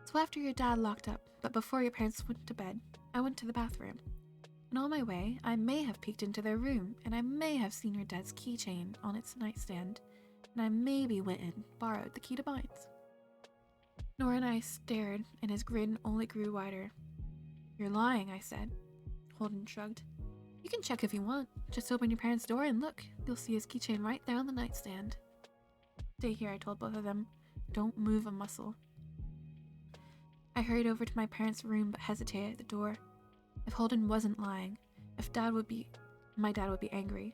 So after your dad locked up, but before your parents went to bed, I went to the bathroom. And on my way, I may have peeked into their room, and I may have seen your dad's keychain on its nightstand, and I maybe went and borrowed the key to blinds. Nora and I stared, and his grin only grew wider. You're lying, I said. Holden shrugged. You can check if you want. Just open your parents' door and look. You'll see his keychain right there on the nightstand. Stay here, I told both of them. Don't move a muscle. I hurried over to my parents' room but hesitated at the door. If Holden wasn't lying, my dad would be angry.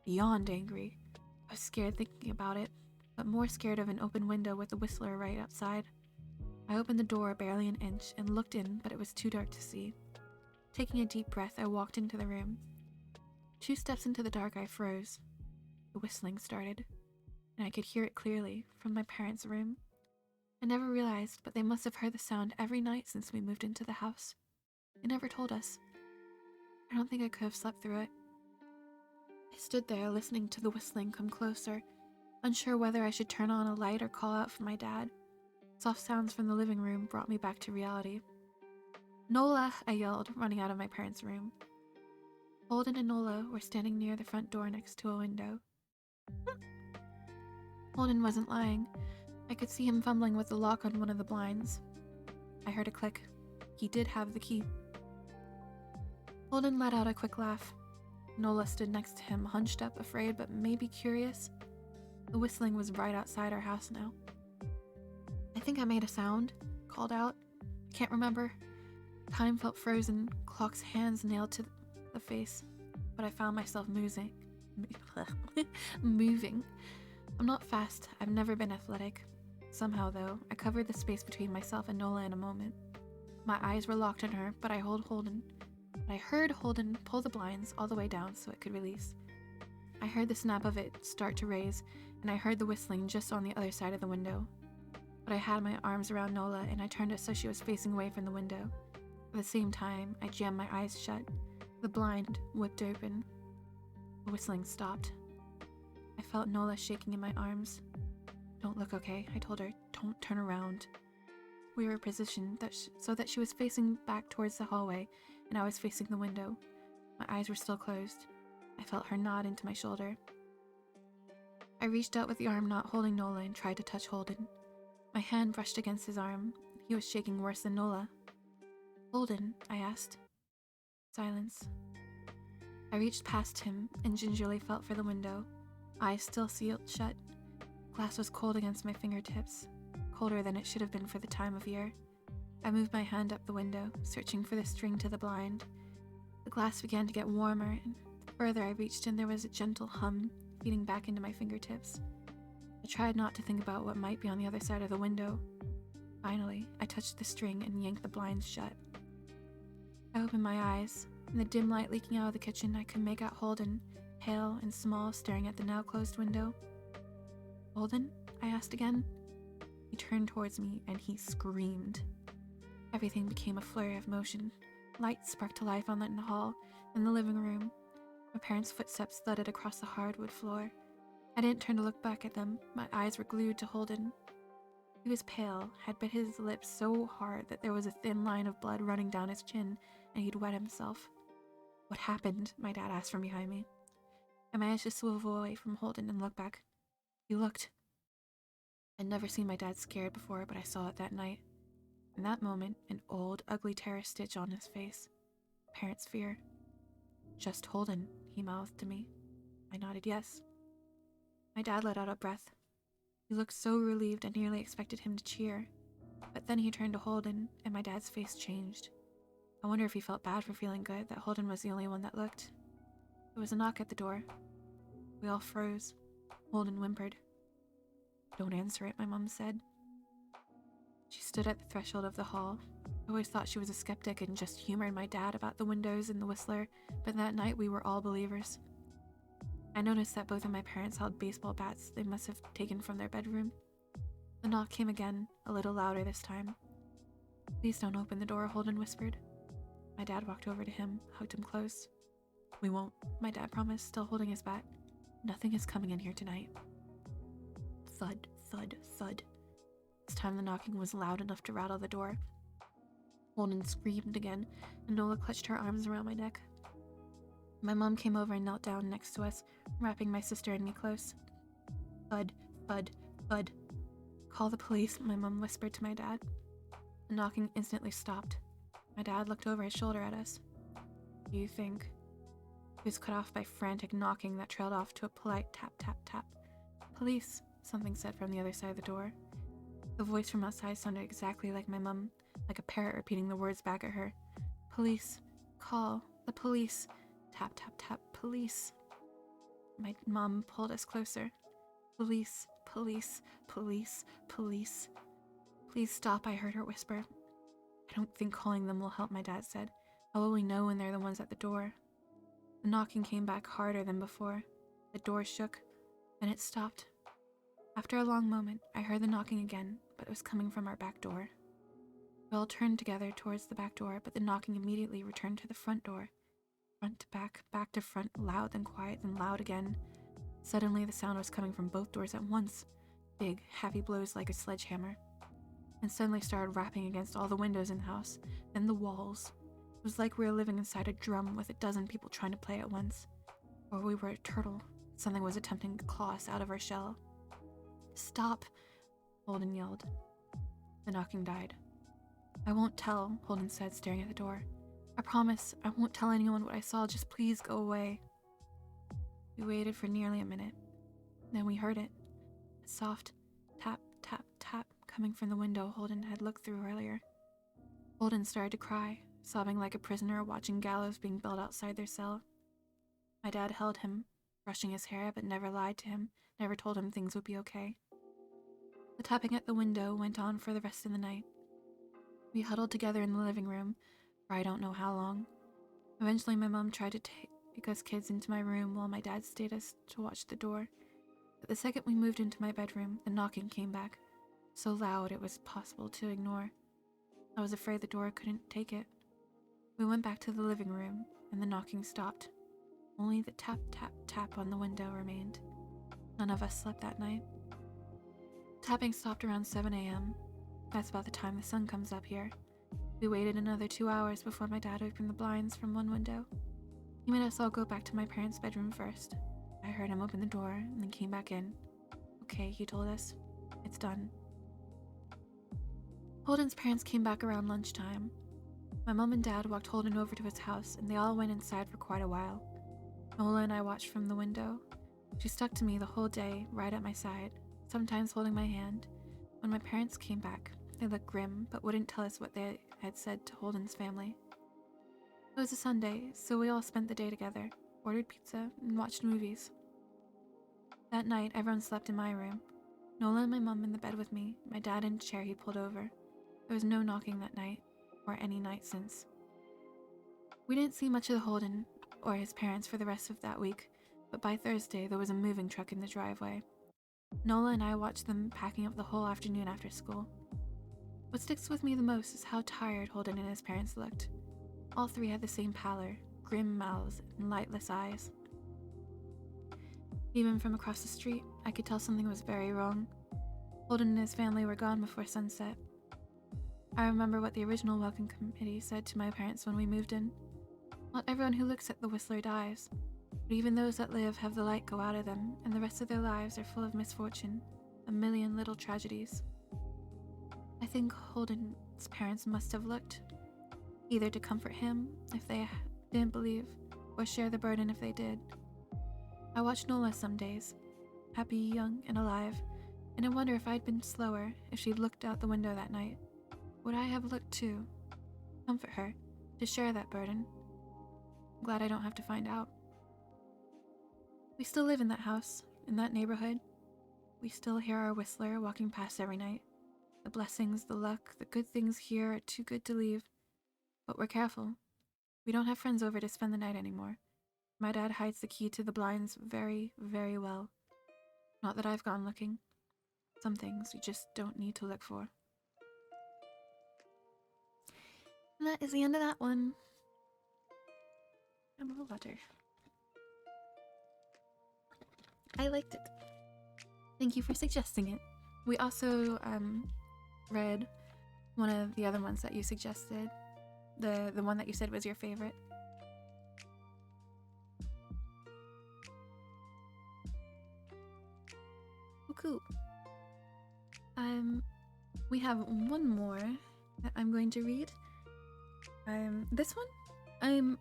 Beyond angry. I was scared thinking about it, but more scared of an open window with the whistler right outside. I opened the door barely an inch and looked in, but it was too dark to see. Taking a deep breath, I walked into the room. 2 steps into the dark, I froze. The whistling started, and I could hear it clearly from my parents' room. I never realized, but they must have heard the sound every night since we moved into the house. They never told us. I don't think I could have slept through it. I stood there listening to the whistling come closer, unsure whether I should turn on a light or call out for my dad. Soft sounds from the living room brought me back to reality. Nola, I yelled, running out of my parents' room. Holden and Nola were standing near the front door next to a window. Holden wasn't lying. I could see him fumbling with the lock on one of the blinds. I heard a click. He did have the key. Holden let out a quick laugh. Nola stood next to him, hunched up, afraid but maybe curious. The whistling was right outside our house now. I think I made a sound, called out. I can't remember. Time felt frozen, clock's hands nailed to the face, but I found myself moving. I'm not fast. I've never been athletic. Somehow, though, I covered the space between myself and Nola in a moment. My eyes were locked on her, but I heard Holden pull the blinds all the way down so it could release. I heard the snap of it start to raise, and I heard the whistling just on the other side of the window. But I had my arms around Nola, and I turned it so she was facing away from the window. At the same time, I jammed my eyes shut. The blind whipped open. The whistling stopped. I felt Nola shaking in my arms. Don't look, okay? I told her. Don't turn around. We were positioned so that she was facing back towards the hallway, and I was facing the window. My eyes were still closed. I felt her nod into my shoulder. I reached out with the arm not holding Nola and tried to touch Holden. My hand brushed against his arm. He was shaking worse than Nola. Holden, I asked. Silence. I reached past him and gingerly felt for the window. Eyes still sealed shut. Glass was cold against my fingertips, colder than it should have been for the time of year. I moved my hand up the window, searching for the string to the blind. The glass began to get warmer, and the further I reached in, there was a gentle hum feeding back into my fingertips. I tried not to think about what might be on the other side of the window. Finally, I touched the string and yanked the blinds shut. I opened my eyes. In the dim light leaking out of the kitchen, I could make out Holden, pale and small, staring at the now closed window. "Holden?" I asked again. He turned towards me and he screamed. Everything became a flurry of motion. Lights sparked to life on the hall, in the living room. My parents' footsteps thudded across the hardwood floor. I didn't turn to look back at them. My eyes were glued to Holden. He was pale, had bit his lips so hard that there was a thin line of blood running down his chin, and he'd wet himself. "What happened?" my dad asked from behind me. I managed to swivel away from Holden and look back. He looked. I'd never seen my dad scared before, but I saw it that night. In that moment, an old, ugly terror stitch on his face. Parents' fear. "Just Holden," he mouthed to me. I nodded yes. My dad let out a breath. He looked so relieved I nearly expected him to cheer. But then he turned to Holden, and my dad's face changed. I wonder if he felt bad for feeling good that Holden was the only one that looked. There was a knock at the door. We all froze. Holden whimpered. "Don't answer it," my mom said. She stood at the threshold of the hall. I always thought she was a skeptic and just humored my dad about the windows and the whistler, but that night we were all believers. I noticed that both of my parents held baseball bats they must have taken from their bedroom. The knock came again, a little louder this time. "Please don't open the door," Holden whispered. My dad walked over to him, hugged him close. "We won't," my dad promised, still holding his bat. "Nothing is coming in here tonight." Thud, thud, thud. This time the knocking was loud enough to rattle the door. Holden screamed again, and Nola clutched her arms around my neck. My mom came over and knelt down next to us, wrapping my sister and me close. Thud, thud, thud. "Call the police," my mom whispered to my dad. The knocking instantly stopped. My dad looked over his shoulder at us. "Do you think?" He was cut off by frantic knocking that trailed off to a polite tap, tap, tap. "Police," something said from the other side of the door. The voice from outside sounded exactly like my mum, like a parrot repeating the words back at her. "Police. Call. The police. Tap, tap, tap. Police." My mom pulled us closer. "Police. Police. Police. Police." "Please stop," I heard her whisper. "I don't think calling them will help," my dad said. "How will we know when they're the ones at the door?" The knocking came back harder than before. The door shook. Then it stopped. After a long moment, I heard the knocking again, but it was coming from our back door. We all turned together towards the back door, but the knocking immediately returned to the front door. Front to back to front, loud then quiet, then loud again. Suddenly, the sound was coming from both doors at once. Big, heavy blows like a sledgehammer. And suddenly started rapping against all the windows in the house, then the walls. It was like we were living inside a drum with a dozen people trying to play at once. Or we were a turtle. Something was attempting to claw us out of our shell. "Stop," Holden yelled. The knocking died. "I won't tell," Holden said, staring at the door. "I promise, I won't tell anyone what I saw, just please go away." We waited for nearly a minute. Then we heard it. A soft tap, tap, tap coming from the window Holden had looked through earlier. Holden started to cry, sobbing like a prisoner watching gallows being built outside their cell. My dad held him, brushing his hair, but never lied to him, never told him things would be okay. The tapping at the window went on for the rest of the night. We huddled together in the living room for I don't know how long. Eventually my mom tried to take us kids into my room while my dad stayed us to watch the door. But the second we moved into my bedroom, the knocking came back, so loud it was possible to ignore. I was afraid the door couldn't take it. We went back to the living room, and the knocking stopped. Only the tap, tap, tap on the window remained. None of us slept that night. Tapping stopped around 7 a.m. That's about the time the sun comes up here. We waited another 2 hours before my dad opened the blinds from one window. He made us all go back to my parents' bedroom first. I heard him open the door and then came back in. "Okay," he told us. "It's done." Holden's parents came back around lunchtime. My mom and dad walked Holden over to his house, and they all went inside for quite a while. Nola and I watched from the window. She stuck to me the whole day, right at my side, sometimes holding my hand. When my parents came back, they looked grim, but wouldn't tell us what they had said to Holden's family. It was a Sunday, so we all spent the day together, ordered pizza, and watched movies. That night, everyone slept in my room. Nola and my mom in the bed with me, my dad in a chair he pulled over. There was no knocking that night, or any night since. We didn't see much of Holden or his parents for the rest of that week, but by Thursday there was a moving truck in the driveway. Nola and I watched them packing up the whole afternoon after school. What sticks with me the most is how tired Holden and his parents looked. All three had the same pallor, grim mouths, and lightless eyes. Even from across the street, I could tell something was very wrong. Holden and his family were gone before sunset. I remember what the original welcome committee said to my parents when we moved in. Not everyone who looks at the Whistler dies, but even those that live have the light go out of them, and the rest of their lives are full of misfortune, a million little tragedies. I think Holden's parents must have looked, either to comfort him if they didn't believe, or share the burden if they did. I watched Nola some days, happy, young, and alive, and I wonder if I'd been slower if she'd looked out the window that night. Would I have looked too? Comfort her, to share that burden? I'm glad I don't have to find out. We still live in that house, in that neighborhood. We still hear our Whistler walking past every night. The blessings, the luck, the good things here are too good to leave. But we're careful. We don't have friends over to spend the night anymore. My dad hides the key to the blinds very, very well. Not that I've gone looking. Some things you just don't need to look for. And that is the end of that one. And a letter. I liked it. Thank you for suggesting it. We also read one of the other ones that you suggested. The one that you said was your favorite. Oh, cool. We have one more that I'm going to read. This one,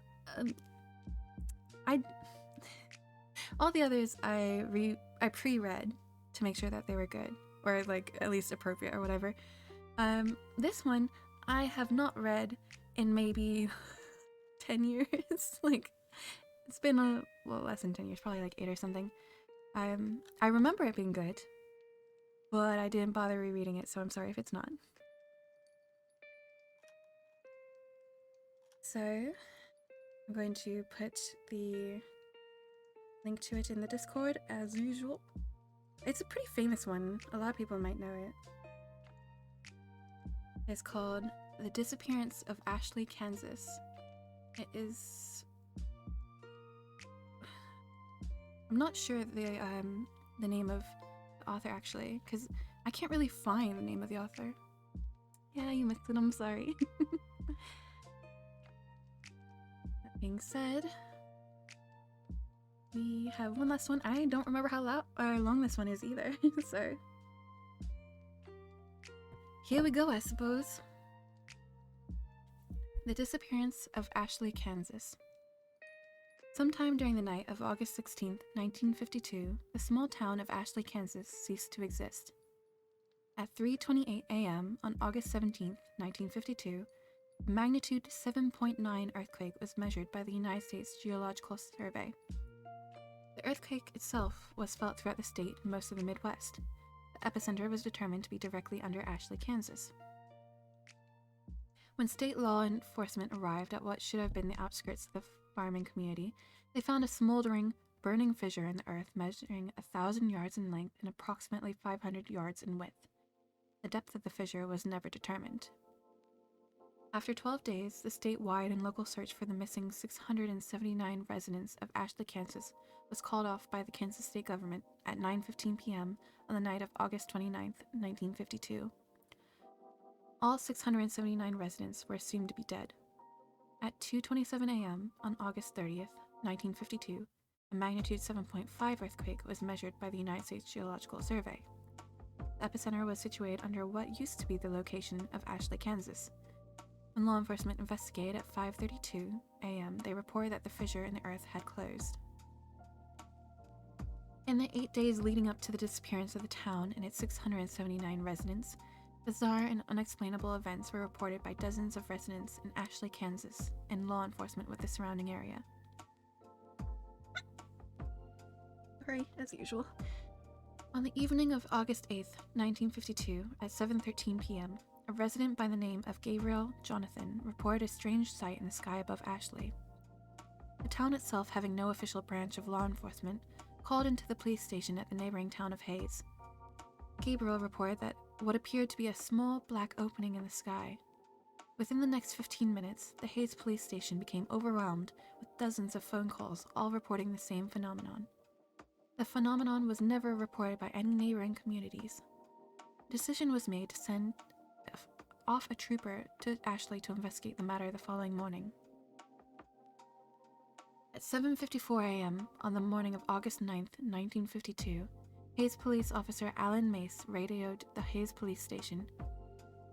all the others I pre-read to make sure that they were good, or like at least appropriate or whatever. This one I have not read in maybe 10 years. Like, it's been less than 10 years, probably like 8 or something. I remember it being good, but I didn't bother rereading it, so I'm sorry if it's not. So, I'm going to put the link to it in the Discord as usual. It's a pretty famous one. A lot of people might know it. It's called The Disappearance of Ashley, Kansas. It is... I'm not sure the name of the author, actually, because I can't really find the name of the author. Yeah, you missed it, I'm sorry. That being said, we have one last one. I don't remember how long this one is either, so... Here we go, I suppose. The Disappearance of Ashley, Kansas. Sometime during the night of August 16th, 1952, the small town of Ashley, Kansas ceased to exist. At 3:28 a.m. on August 17th, 1952, a magnitude 7.9 earthquake was measured by the United States Geological Survey. The earthquake itself was felt throughout the state and most of the Midwest. The epicenter was determined to be directly under Ashley, Kansas. When state law enforcement arrived at what should have been the outskirts of the farming community, they found a smoldering, burning fissure in the earth measuring 1,000 yards in length and approximately 500 yards in width. The depth of the fissure was never determined. After 12 days, the statewide and local search for the missing 679 residents of Ashley, Kansas was called off by the Kansas state government at 9:15 p.m. on the night of August 29, 1952. All 679 residents were assumed to be dead. At 2:27 a.m. on August 30th, 1952, a magnitude 7.5 earthquake was measured by the United States Geological Survey. The epicenter was situated under what used to be the location of Ashley, Kansas. When law enforcement investigated at 5:32 a.m., they reported that the fissure in the earth had closed. In the 8 days leading up to the disappearance of the town and its 679 residents, bizarre and unexplainable events were reported by dozens of residents in Ashley, Kansas, and law enforcement with the surrounding area. Sorry, as usual. On the evening of August 8th, 1952, at 7:13 p.m., a resident by the name of Gabriel Jonathan reported a strange sight in the sky above Ashley. The town itself, having no official branch of law enforcement, called into the police station at the neighboring town of Hayes. Gabriel reported that what appeared to be a small black opening in the sky. Within the next 15 minutes, the Hayes police station became overwhelmed with dozens of phone calls, all reporting the same phenomenon. The phenomenon was never reported by any neighboring communities. A decision was made to send off a trooper to Ashley to investigate the matter the following morning. At 7:54 a.m. on the morning of August 9th, 1952, Hayes police officer Alan Mace radioed the Hayes police station.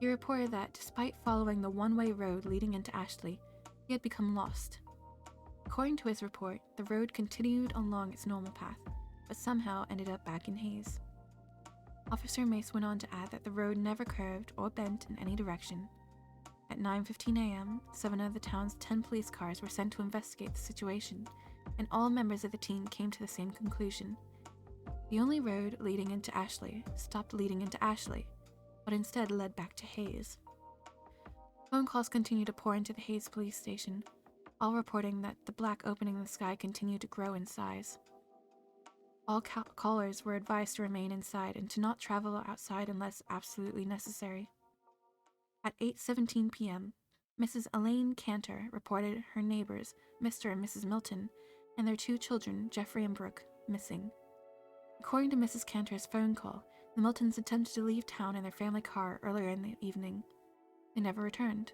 He reported that despite following the one-way road leading into Ashley, he had become lost. According to his report, the road continued along its normal path, but somehow ended up back in Hayes. Officer Mace went on to add that the road never curved or bent in any direction. At 9:15 a.m., 7 of the town's 10 police cars were sent to investigate the situation, and all members of the team came to the same conclusion. The only road leading into Ashley stopped leading into Ashley, but instead led back to Hayes. Phone calls continued to pour into the Hayes police station, all reporting that the black opening in the sky continued to grow in size. All callers were advised to remain inside and to not travel outside unless absolutely necessary. At 8:17 p.m., Mrs. Elaine Cantor reported her neighbors, Mr. and Mrs. Milton, and their 2 children, Jeffrey and Brooke, missing. According to Mrs. Cantor's phone call, the Miltons attempted to leave town in their family car earlier in the evening. They never returned.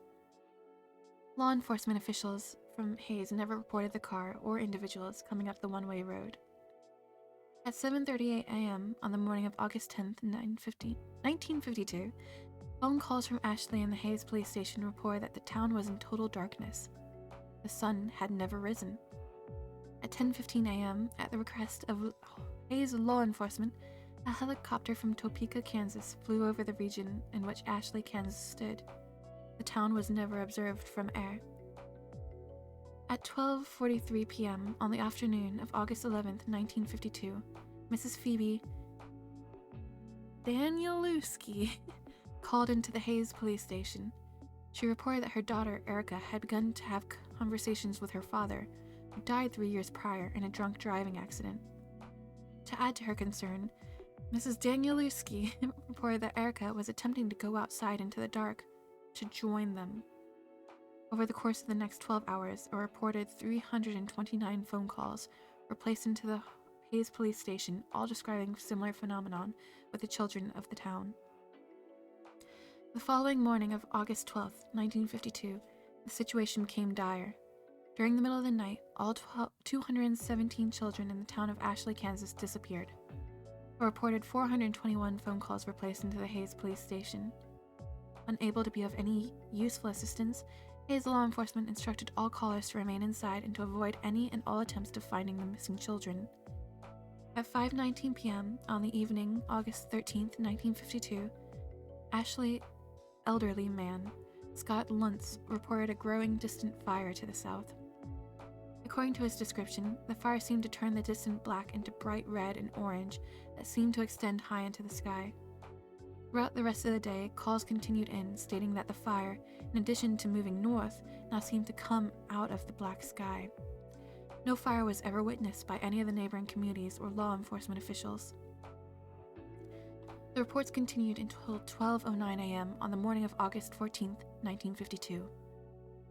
Law enforcement officials from Hayes never reported the car or individuals coming up the one-way road. At 7:38 a.m. on the morning of August 10th, 1952, phone calls from Ashley and the Hayes police station reported that the town was in total darkness. The sun had never risen. At 10:15 a.m., at the request of Hayes law enforcement, a helicopter from Topeka, Kansas flew over the region in which Ashley, Kansas stood. The town was never observed from air. At 12:43 p.m. on the afternoon of August 11th, 1952, Mrs. Phoebe Danielewski called into the Hayes police station. She reported that her daughter, Erica, had begun to have conversations with her father, who died 3 years prior in a drunk driving accident. To add to her concern, Mrs. Danielewski reported that Erica was attempting to go outside into the dark to join them. Over the course of the next 12 hours, a reported 329 phone calls were placed into the Hayes police station, all describing similar phenomenon with the children of the town. The following morning of August 12th, 1952, the situation became dire. During the middle of the night, all 217 children in the town of Ashley, Kansas disappeared. A reported 421 phone calls were placed into the Hayes police station. Unable to be of any useful assistance, Hayes law enforcement instructed all callers to remain inside and to avoid any and all attempts to finding the missing children. At 5:19 p.m. on the evening, August 13th, 1952, Ashley elderly man, Scott Luntz, reported a growing distant fire to the south. According to his description, the fire seemed to turn the distant black into bright red and orange that seemed to extend high into the sky. Throughout the rest of the day, calls continued in, stating that the fire, in addition to moving north, now seemed to come out of the black sky. No fire was ever witnessed by any of the neighboring communities or law enforcement officials. The reports continued until 12:09 a.m. on the morning of August 14th, 1952.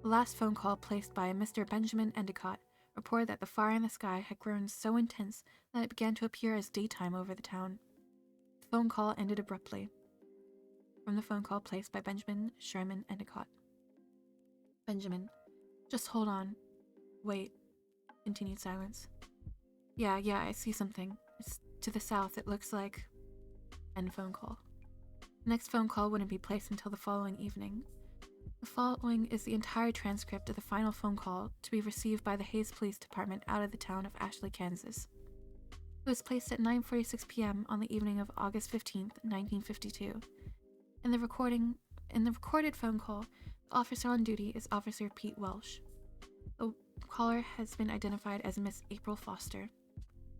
The last phone call placed by Mr. Benjamin Endicott reported that the fire in the sky had grown so intense that it began to appear as daytime over the town. The phone call ended abruptly. From the phone call placed by Benjamin Sherman Endicott. Benjamin: just hold on. Wait. Continued silence. Yeah, I see something. It's to the south, it looks like... End phone call. The next phone call wouldn't be placed until the following evening. The following is the entire transcript of the final phone call to be received by the Hayes Police Department out of the town of Ashley, Kansas. It was placed at 9:46 p.m. on the evening of August 15th, 1952. In the recorded phone call, the officer on duty is Officer Pete Welsh. The caller has been identified as Miss April Foster.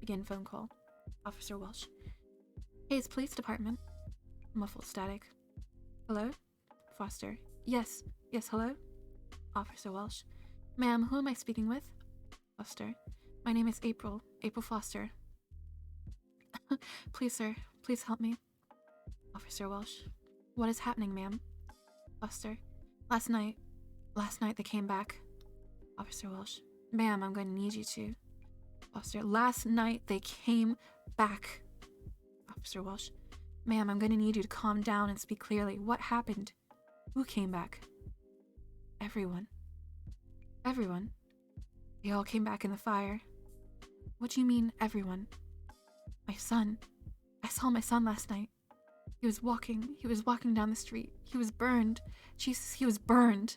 Begin phone call. Officer Welsh: Hayes Police Department. Muffled static. Hello? Foster: Yes, hello? Officer Welsh: Ma'am, who am I speaking with? Foster. My name is April. April Foster. Please, sir. Please help me. Officer Welsh. What is happening, ma'am? Foster. Last night they came back. Officer Welsh. Ma'am, I'm going to need you to. Foster. Last night they came back. Officer Welsh. Ma'am, I'm going to need you to calm down and speak clearly. What happened? Who came back? Everyone. Everyone. They all came back in the fire. What do you mean, everyone? My son. I saw my son last night. He was walking down the street. He was burned. Jesus, he was burned.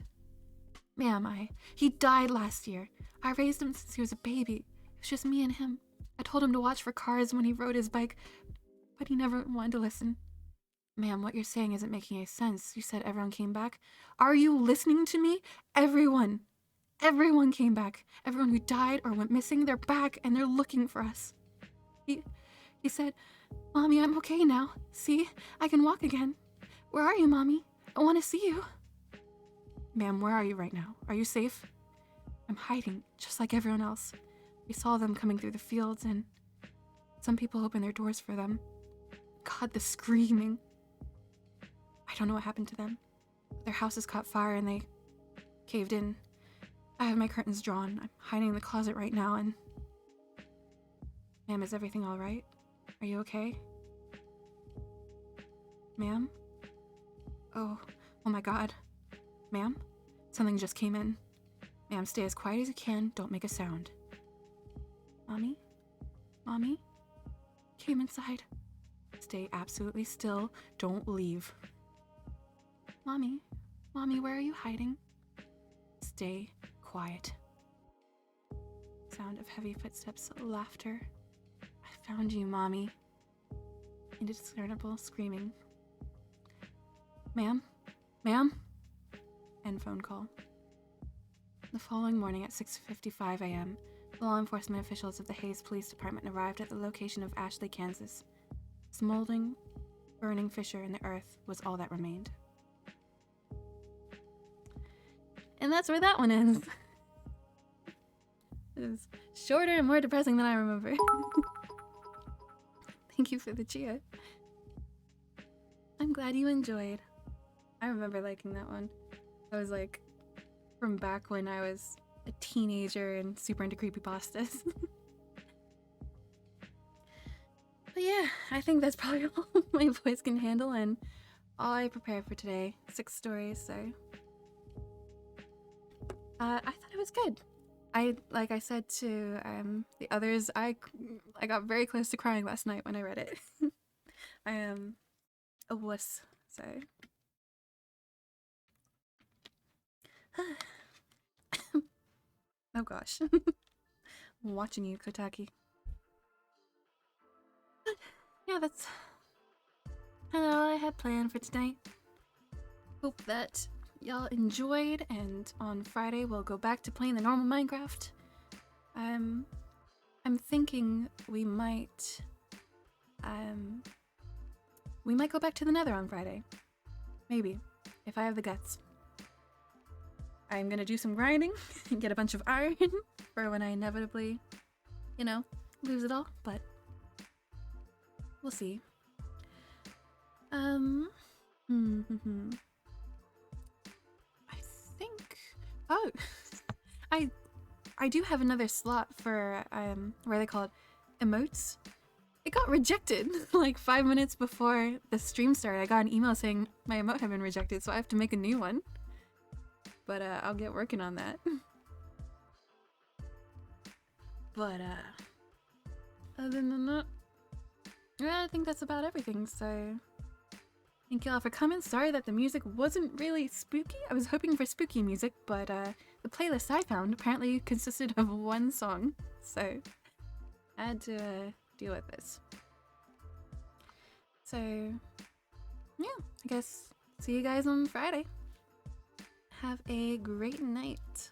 Ma'am, he died last year. I raised him since he was a baby. It was just me and him. I told him to watch for cars when he rode his bike, but he never wanted to listen. Ma'am, what you're saying isn't making any sense. You said everyone came back. Are you listening to me? Everyone. Everyone came back. Everyone who died or went missing, they're back and they're looking for us. He said, Mommy, I'm okay now. See, I can walk again. Where are you, Mommy? I want to see you. Ma'am, where are you right now? Are you safe? I'm hiding, just like everyone else. We saw them coming through the fields and some people opened their doors for them. God, the screaming. I don't know what happened to them. Their houses caught fire and they caved in. I have my curtains drawn. I'm hiding in the closet right now and... Ma'am, is everything all right? Are you okay? Ma'am? Oh my God. Ma'am? Something just came in. Ma'am, stay as quiet as you can. Don't make a sound. Mommy? Mommy? Came inside. Stay absolutely still. Don't leave. Mommy? Mommy, where are you hiding? Stay quiet. Sound of heavy footsteps, laughter. I found you, Mommy. Indiscernible screaming. Ma'am? Ma'am? End phone call. The following morning at 6:55 a.m., the law enforcement officials of the Hayes Police Department arrived at the location of Ashley, Kansas. A smoldering, burning fissure in the earth was all that remained. And that's where that one ends. It is shorter and more depressing than I remember. Thank you for the cheer. I'm glad you enjoyed. I remember liking that one. I was like, from back when I was a teenager and super into creepypastas. But yeah, I think that's probably all my voice can handle and all I prepared for today. 6 stories, so... I thought it was good. Like I said to the others, I got very close to crying last night when I read it. I am a wuss, so... Oh gosh. I'm watching you, Kotaki. Yeah, that's all I had planned for tonight. Hope that y'all enjoyed, and on Friday we'll go back to playing the normal Minecraft. I'm thinking we might go back to the Nether on Friday. Maybe, if I have the guts. I'm gonna do some grinding and get a bunch of iron for when I inevitably, lose it all, but we'll see. I think, I do have another slot for, what are they called? Emotes? It got rejected like 5 minutes before the stream started. I got an email saying my emote had been rejected, so I have to make a new one. But I'll get working on that. But other than that, I think that's about everything. So thank y'all for coming. Sorry that the music wasn't really spooky. I was hoping for spooky music, but the playlist I found apparently consisted of 1 song. So I had to deal with this. So yeah, I guess see you guys on Friday. Have a great night.